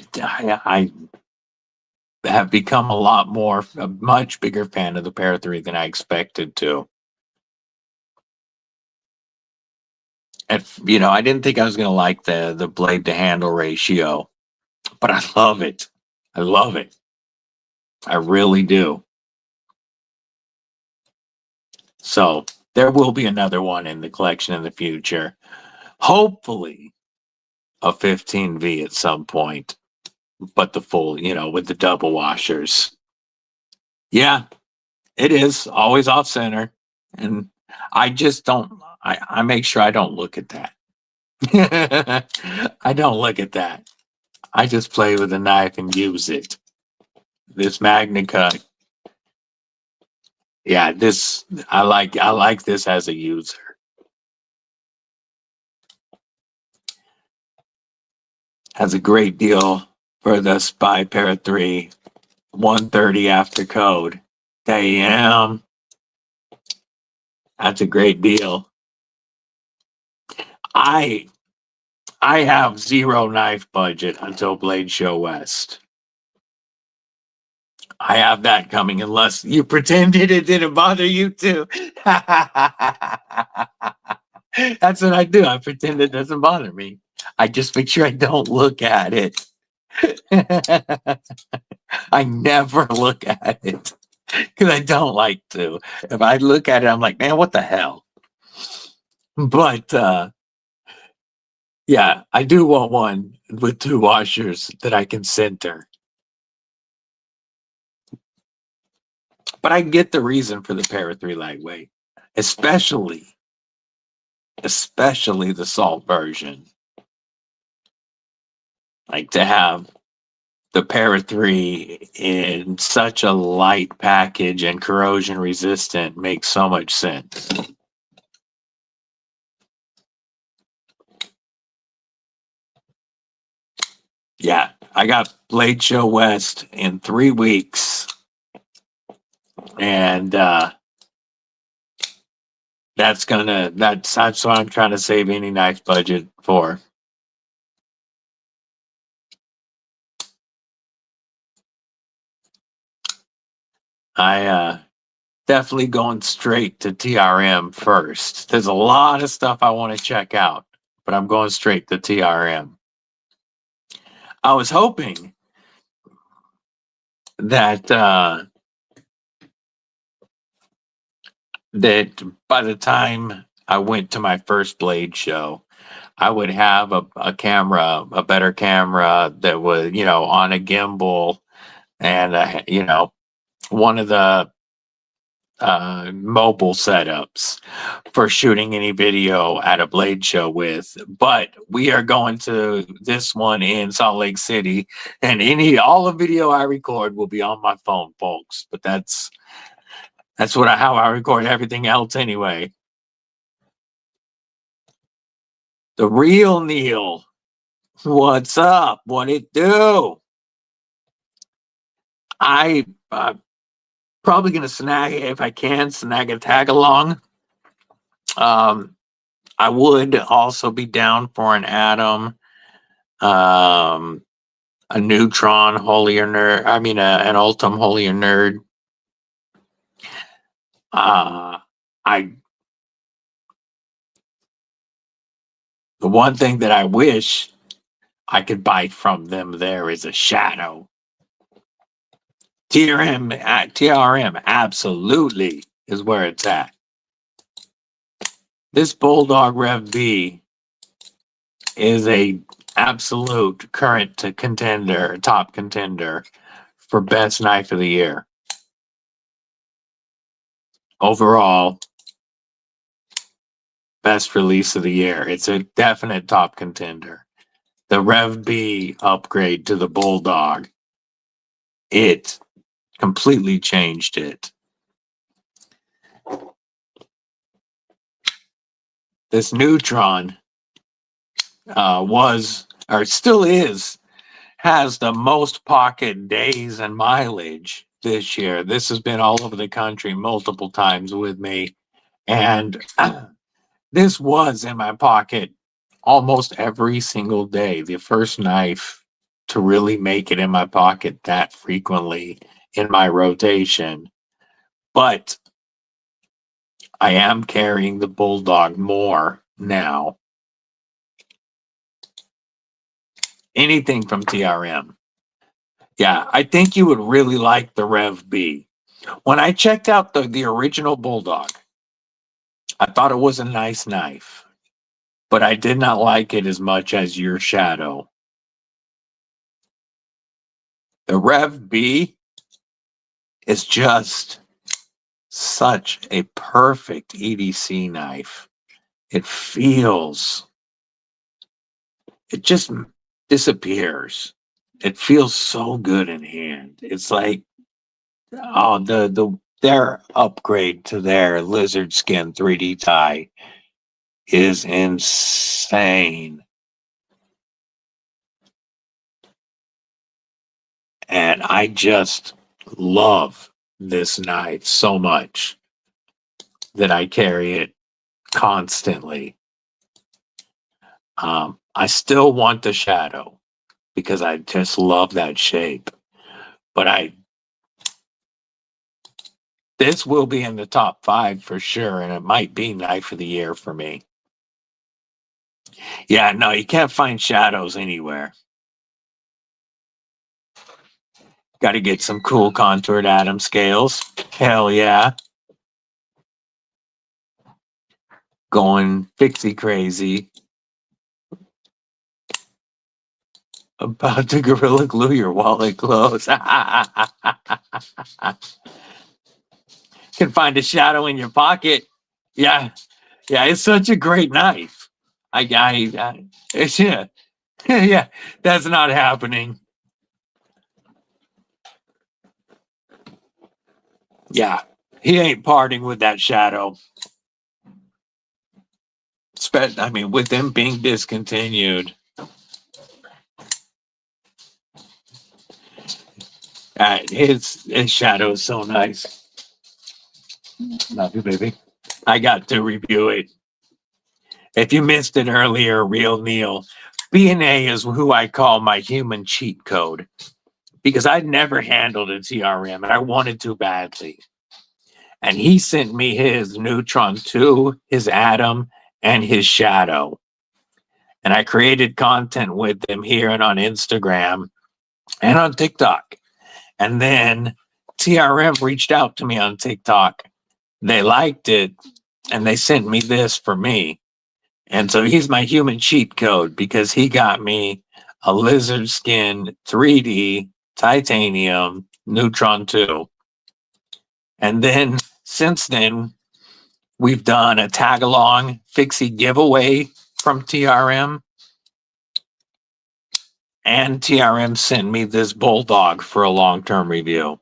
have become a much bigger fan of the Para 3 than I expected to. And you know, I didn't think I was gonna like the blade to handle ratio, but I love it. I love it. I really do. So there will be another one in the collection in the future. Hopefully a 15V at some point, but the full, you know, with the double washers. Yeah, it is always off center. And I just don't, I make sure I don't look at that. I don't look at that. I just play with the knife and use it. This Magna Cut. Yeah, this I like this as a user. Has a great deal for the Spy Para 3, 130 after code. Damn. That's a great deal. I have zero knife budget until Blade Show West. I have that coming unless you pretended it didn't bother you too. That's what I do. I pretend it doesn't bother me. I just make sure I don't look at it. I never look at it because I don't like to. If I look at it, I'm like, man, what the hell? But yeah, I do want one with two washers that I can center. But I get the reason for the Para 3 lightweight, especially the salt version. Like to have the Para 3 in such a light package and corrosion resistant makes so much sense. Yeah, I got Blade Show West in 3 weeks. And that's what I'm trying to save any knife budget for. I definitely going straight to TRM first. There's a lot of stuff I want to check out, but I'm going straight to TRM. I was hoping that that by the time I went to my first Blade show, I would have a better camera that was, you know, on a gimbal, and you know, one of the mobile setups for shooting any video at a blade show with, but we are going to this one in Salt Lake City, and all the video I record will be on my phone, folks. But that's how I record everything else anyway. The real Neil, what's up? What it do? I probably gonna snag, if I can, snag a tag along. I would also be down for an atom, a neutron holier nerd. I mean, an ultim holier nerd. The one thing that I wish I could buy from them there is a shadow. TRM absolutely is where it's at. This Bulldog Rev B is a absolute current contender, top contender for best knife of the year. Overall, best release of the year. It's a definite top contender. The Rev B upgrade to the Bulldog, it completely changed it. This Neutron still has the most pocket days and mileage this year. This has been all over the country multiple times with me, and this was in my pocket almost every single day. The first knife to really make it in my pocket that frequently in my rotation. But I am carrying the Bulldog more now. Anything from TRM. Yeah, I think you would really like the Rev B. When I checked out the original Bulldog, I thought it was a nice knife, but I did not like it as much as your Shadow. The Rev B is just such a perfect EDC knife. It just disappears. It feels so good in hand. It's like, their upgrade to their lizard skin 3D tie is insane. And I just love this knife so much that I carry it constantly. I still want the Shadow because I just love that shape. But this will be in the top 5 for sure, and it might be knife of the year for me. Yeah, no, you can't find Shadows anywhere. Got to get some cool contoured atom scales. Hell yeah. Going fixie crazy. About to Gorilla Glue your wallet closed. Can find a Shadow in your pocket. Yeah, it's such a great knife. It's, yeah, that's not happening. Yeah, he ain't parting with that Shadow. With them being discontinued. His Shadow is so nice. Love you, baby. I got to review it. If you missed it earlier, Real Neil, B&A is who I call my human cheat code because I'd never handled a TRM and I wanted to badly. And he sent me his Neutron 2, his Atom, and his Shadow. And I created content with them here and on Instagram and on TikTok. And then TRM reached out to me on TikTok. They liked it and they sent me this for me. And so he's my human cheat code because he got me a lizard skin 3D titanium Neutron 2. And then Since then, we've done a tag along fixie giveaway from TRM. And TRM sent me this Bulldog for a long-term review.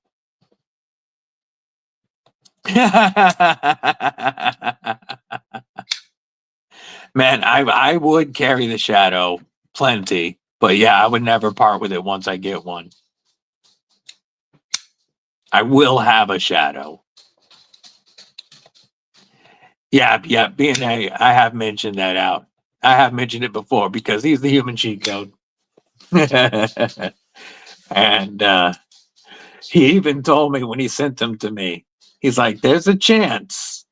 Man, I would carry the Shadow plenty, but yeah, I would never part with it once I get one. I will have a Shadow. Yeah, B&A, I have mentioned that out. I have mentioned it before because he's the human cheat code. And he even told me when he sent them to me, he's like, there's a chance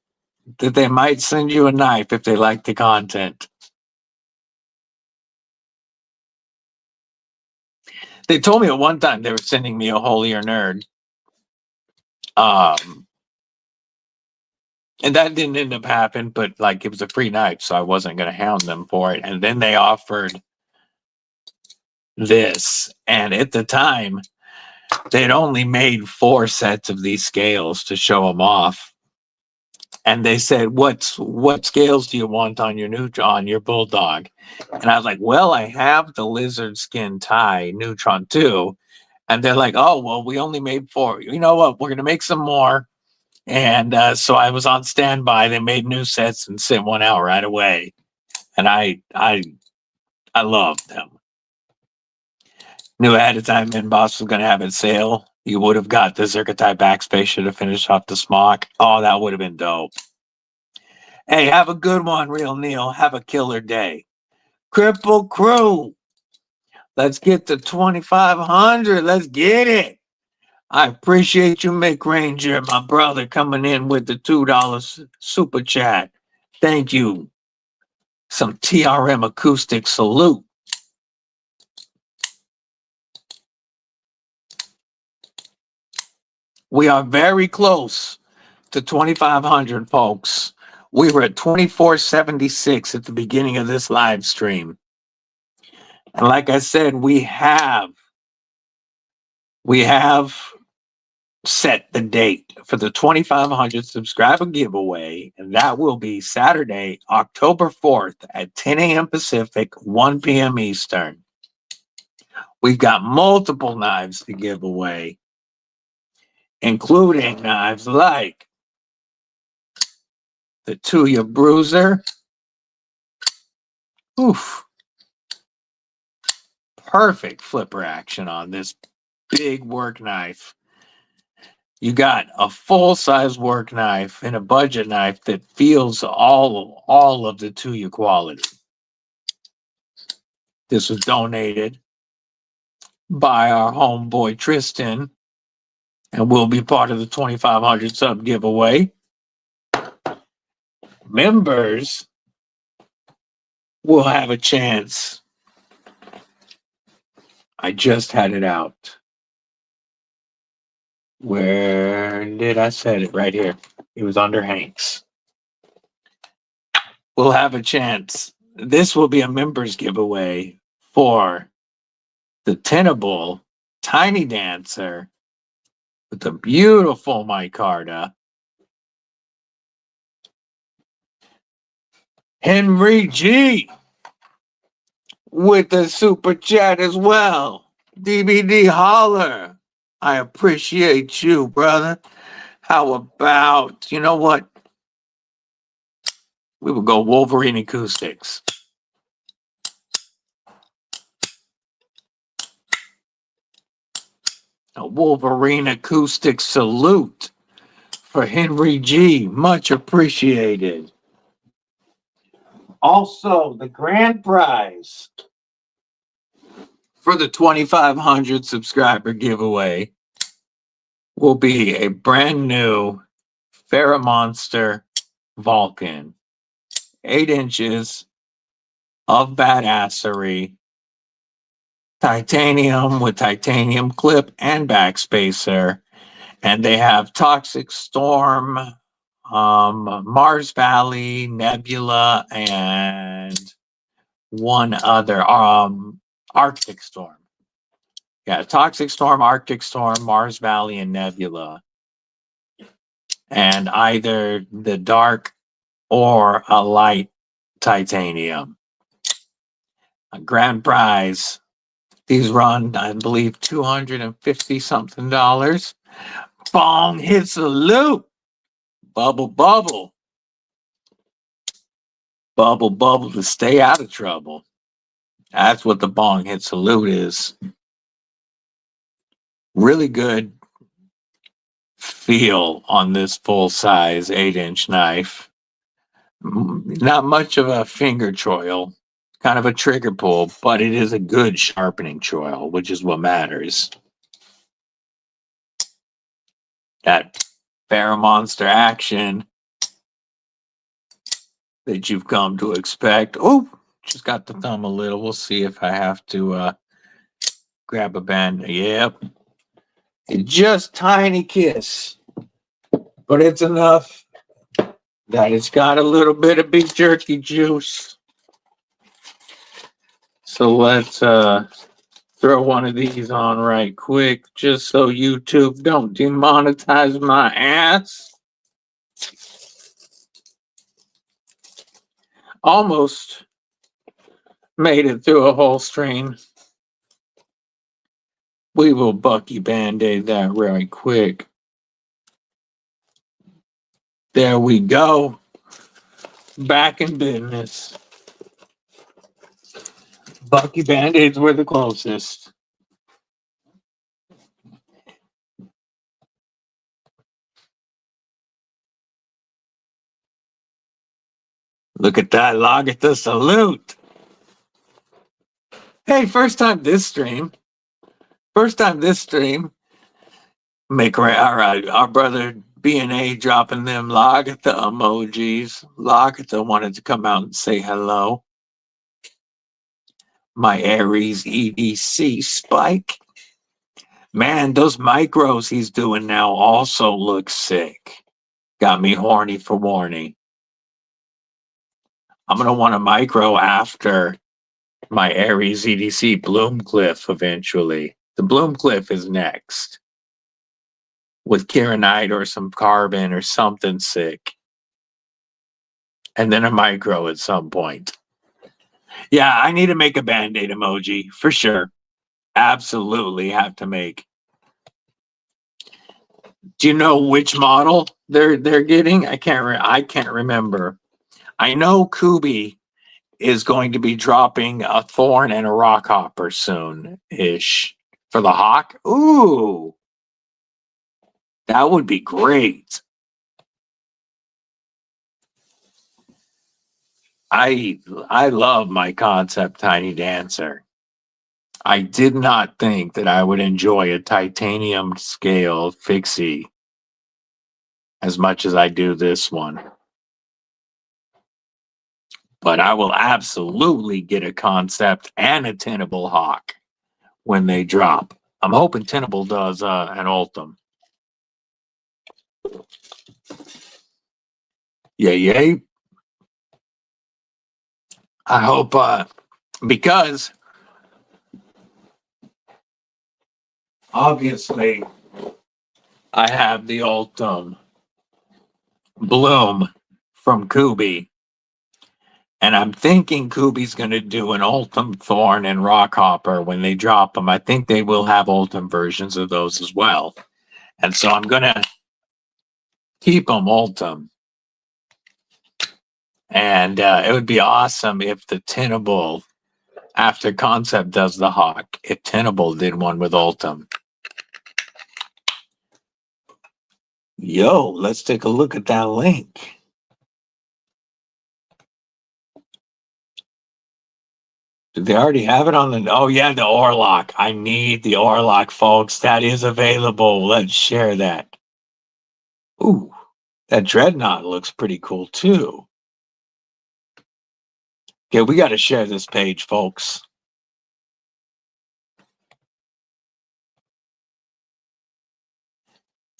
that they might send you a knife if they like the content. They told me at one time they were sending me a holier nerd. And that didn't end up happening, but like it was a free knife, so I wasn't going to hound them for it. And then they offered this. And at the time, they'd only made 4 sets of these scales to show them off. And they said, what scales do you want on your Bulldog? And I was like, well, I have the lizard skin tie Neutron 2. And they're like, oh, well, we only made 4. You know what? We're going to make some more. And so I was on standby. They made new sets and sent one out right away. And I loved them. Knew ahead of time Inbox was going to have it sale. You would have got the Zerkatai backspace to finish off the smock. Oh, that would have been dope. Hey, have a good one, Real Neil. Have a killer day. Kripple Krew. Let's get to 2,500. Let's get it. I appreciate you, Mick Ranger, my brother, coming in with the $2 super chat. Thank you. Some TRM acoustic salute. We are very close to 2,500, folks. We were at 2,476 at the beginning of this live stream. And like I said, we have set the date for the 2,500 subscriber giveaway, and that will be Saturday, October 4th at 10 a.m. Pacific, 1 p.m. Eastern. We've got multiple knives to give away, including knives like the Tuya Bruiser. Oof. Perfect flipper action on this big work knife. You got a full-size work knife and a budget knife that feels all of the Tuya quality. This was donated by our homeboy Tristan and will be part of the 2,500 sub giveaway. Members will have a chance. I just had it out. Where did I set it? Right here. It was under Hanks. We'll have a chance. This will be a members giveaway for the Tenable Tiny Dancer with the beautiful micarta. Henry G with the super chat as well. DBD holler. I appreciate you, brother. How about, you know what? We will go Wolverine acoustics. A Wolverine acoustic salute for Henry G. Much appreciated. Also, the grand prize for the 2,500 subscriber giveaway will be a brand new Monster Vulcan. 8 inches of badassery. Titanium with titanium clip and backspacer. And they have Toxic Storm, Mars Valley, Nebula, and one other, Arctic Storm. Yeah, Toxic Storm, Arctic Storm, Mars Valley, and Nebula. and either the dark or a light titanium. A grand prize. These run, I believe, $250 something. Bong hits a loop. Bubble, bubble. Bubble, bubble to stay out of trouble. That's what the bong hit salute is. Really good feel on this full size 8-inch knife. Not much of a finger choil, kind of a trigger pull, but it is a good sharpening choil, which is what matters. That Monster action that you've come to expect. Oh, just got the thumb a little. We'll see if I have to grab a band. Yep. Just tiny kiss, but it's enough that it's got a little bit of beef jerky juice. So let's throw one of these on right quick, just so YouTube don't demonetize my ass. Almost made it through a whole stream. We will Bucky Band-Aid that right quick. There we go. Back in business. Bucky Band-Aids were the closest. Look at that, Lagatha salute. Hey, first time this stream. Make right, all right. Our brother B&A dropping them Lagatha emojis. Lagatha wanted to come out and say hello. My Aries EDC Spike. Man, those micros he's doing now also look sick. Got me horny for warning. I'm going to want a micro after my Aries EDC Bloomcliff eventually. The Bloomcliff is next. With Kieranite or some carbon or something sick. And then a micro at some point. Yeah, I need to make a Band-Aid emoji for sure. Absolutely have to make. Do you know which model they're getting? I can't remember. I know Kubi is going to be dropping a thorn and a rock hopper soon-ish for the Hawk. Ooh, that would be great. I love my concept Tiny Dancer. I did not think that I would enjoy a titanium scale fixie as much as I do this one. But I will absolutely get a concept and a Tenable Hawk when they drop. I'm hoping Tenable does an Ultim. Yay. I hope because obviously I have the Ultim Bloom from Kubi. And I'm thinking Kubi's going to do an Ultim Thorn and Rockhopper when they drop them. I think they will have Ultim versions of those as well. And so I'm going to keep them Ultim. And it would be awesome if the Tenable, after Concept does the Hawk, if Tenable did one with Ultim. Yo, let's take a look at that link. Did they already have it on the... Oh, yeah, the Orlock. I need the Orlock, folks. That is available. Let's share that. Ooh, that Dreadnought looks pretty cool, too. Okay, we got to share this page, folks.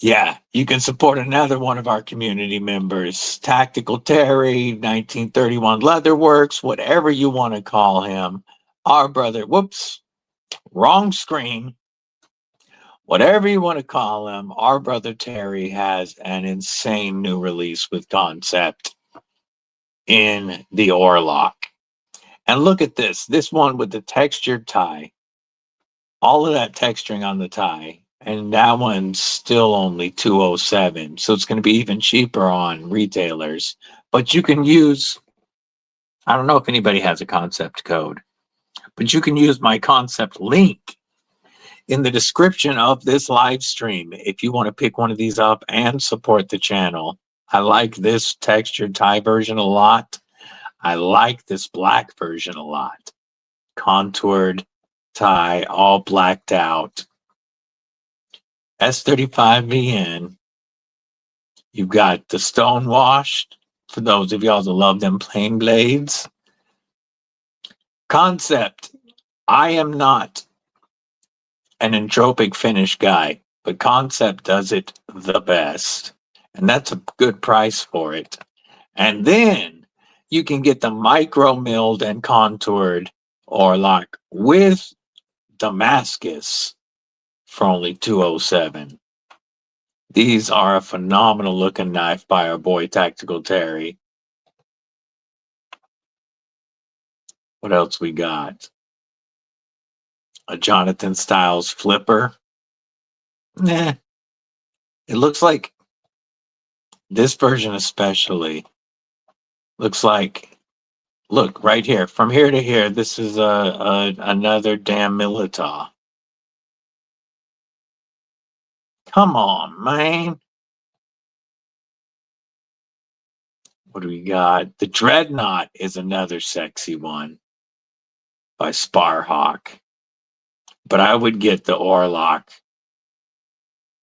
Yeah, you can support another one of our community members. Tactical Terry, 1931 Leatherworks, whatever you want to call him. Our brother, whoops, wrong screen. Whatever you want to call him, our brother Terry has an insane new release with concept in the Orlock. And look at this one with the textured tie, all of that texturing on the tie. And that one's still only 207. So it's going to be even cheaper on retailers. But you can use, I don't know if anybody has a concept code, but you can use my concept link in the description of this live stream if you want to pick one of these up and support the channel. I like this textured tie version a lot. I like this black version a lot. Contoured tie, all blacked out. S35VN. You've got the stone washed, for those of y'all that love them plain blades. Concept. I am not an entropic finish guy, but Concept does it the best. And that's a good price for it. And then you can get the micro milled and contoured Orlock with Damascus for only 207. These are a phenomenal looking knife by our boy Tactical Terry. What else we got? A Jonathan Styles flipper. Nah. It looks like this version especially looks like, look right here, from here to here, this is another damn Milita. Come on, man. What do we got? The Dreadnought is another sexy one by Sparhawk. But I would get the Orlock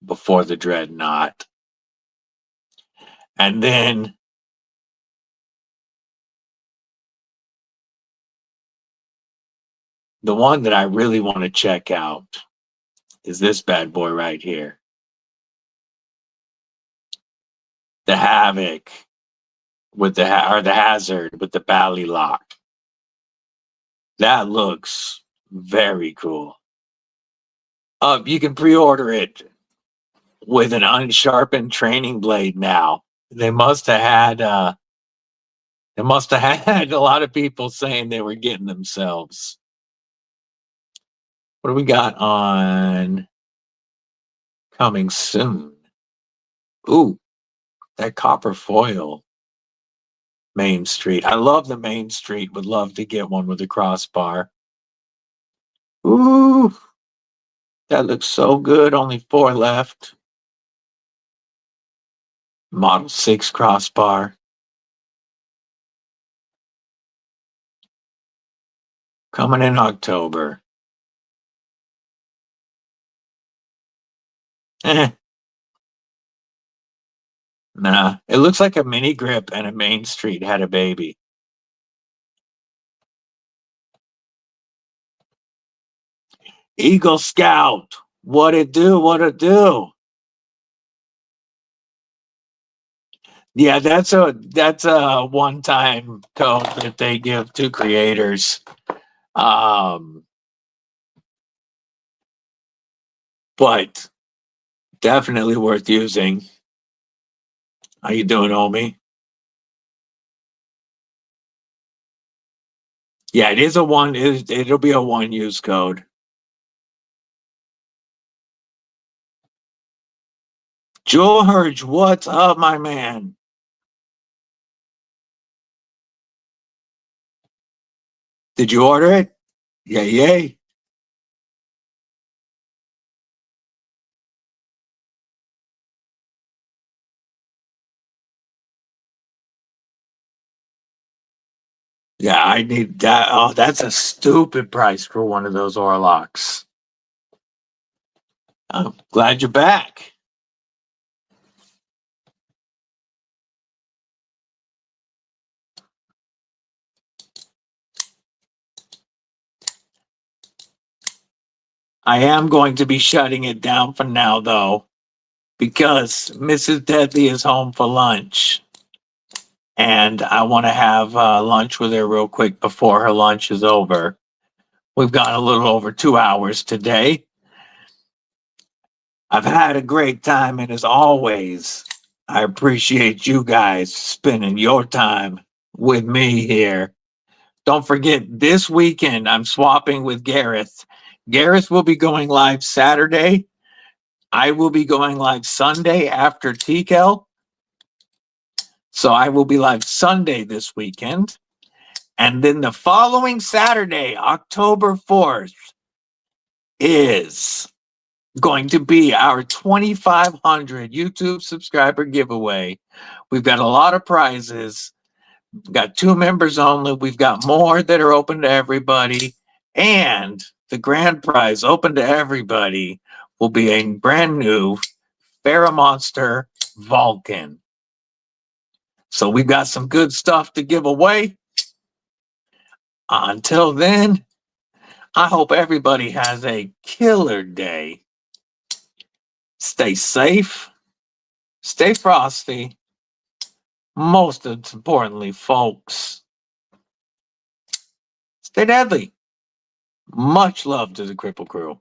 before the Dreadnought. And then the one that I really want to check out is this bad boy right here. The Havoc with the Hazard with the Bally Lock. That looks very cool. You can pre-order it with an unsharpened training blade now. They must have had a lot of people saying they were getting themselves. What do we got on coming soon? Ooh, that copper foil Main Street. I love the Main Street. Would love to get one with a crossbar. Ooh, that looks so good. Only 4 left. Model 6 crossbar. Coming in October. Nah, it looks like a mini grip and a Main Street had a baby. Eagle Scout. What it do? What it do? Yeah, that's a one-time code that they give to creators. But definitely worth using. How you doing, homie? Yeah, it is a one. It'll be a one use code. George, what's up, my man? Did you order it? Yeah, yay. Yeah, I need that. Oh, that's a stupid price for one of those Orlocks. I'm glad you're back. I am going to be shutting it down for now, though, because Mrs. Deadly is home for lunch. And I want to have lunch with her real quick before her lunch is over. We've gone a little over 2 hours today. I've had a great time, and as always, I appreciate you guys spending your time with me here. Don't forget, this weekend I'm swapping with Gareth. Gareth will be going live Saturday. I will be going live Sunday after TKL. So I will be live Sunday this weekend. And then the following Saturday, October 4th, is going to be our 2,500 YouTube subscriber giveaway. We've got a lot of prizes. We've got 2 members only. We've got more that are open to everybody. And the grand prize open to everybody will be a brand new Monster Vulcan. So we've got some good stuff to give away. Until then, I hope everybody has a killer day. Stay safe, stay frosty. Most importantly, folks, stay deadly. Much love to the Kripple Krew.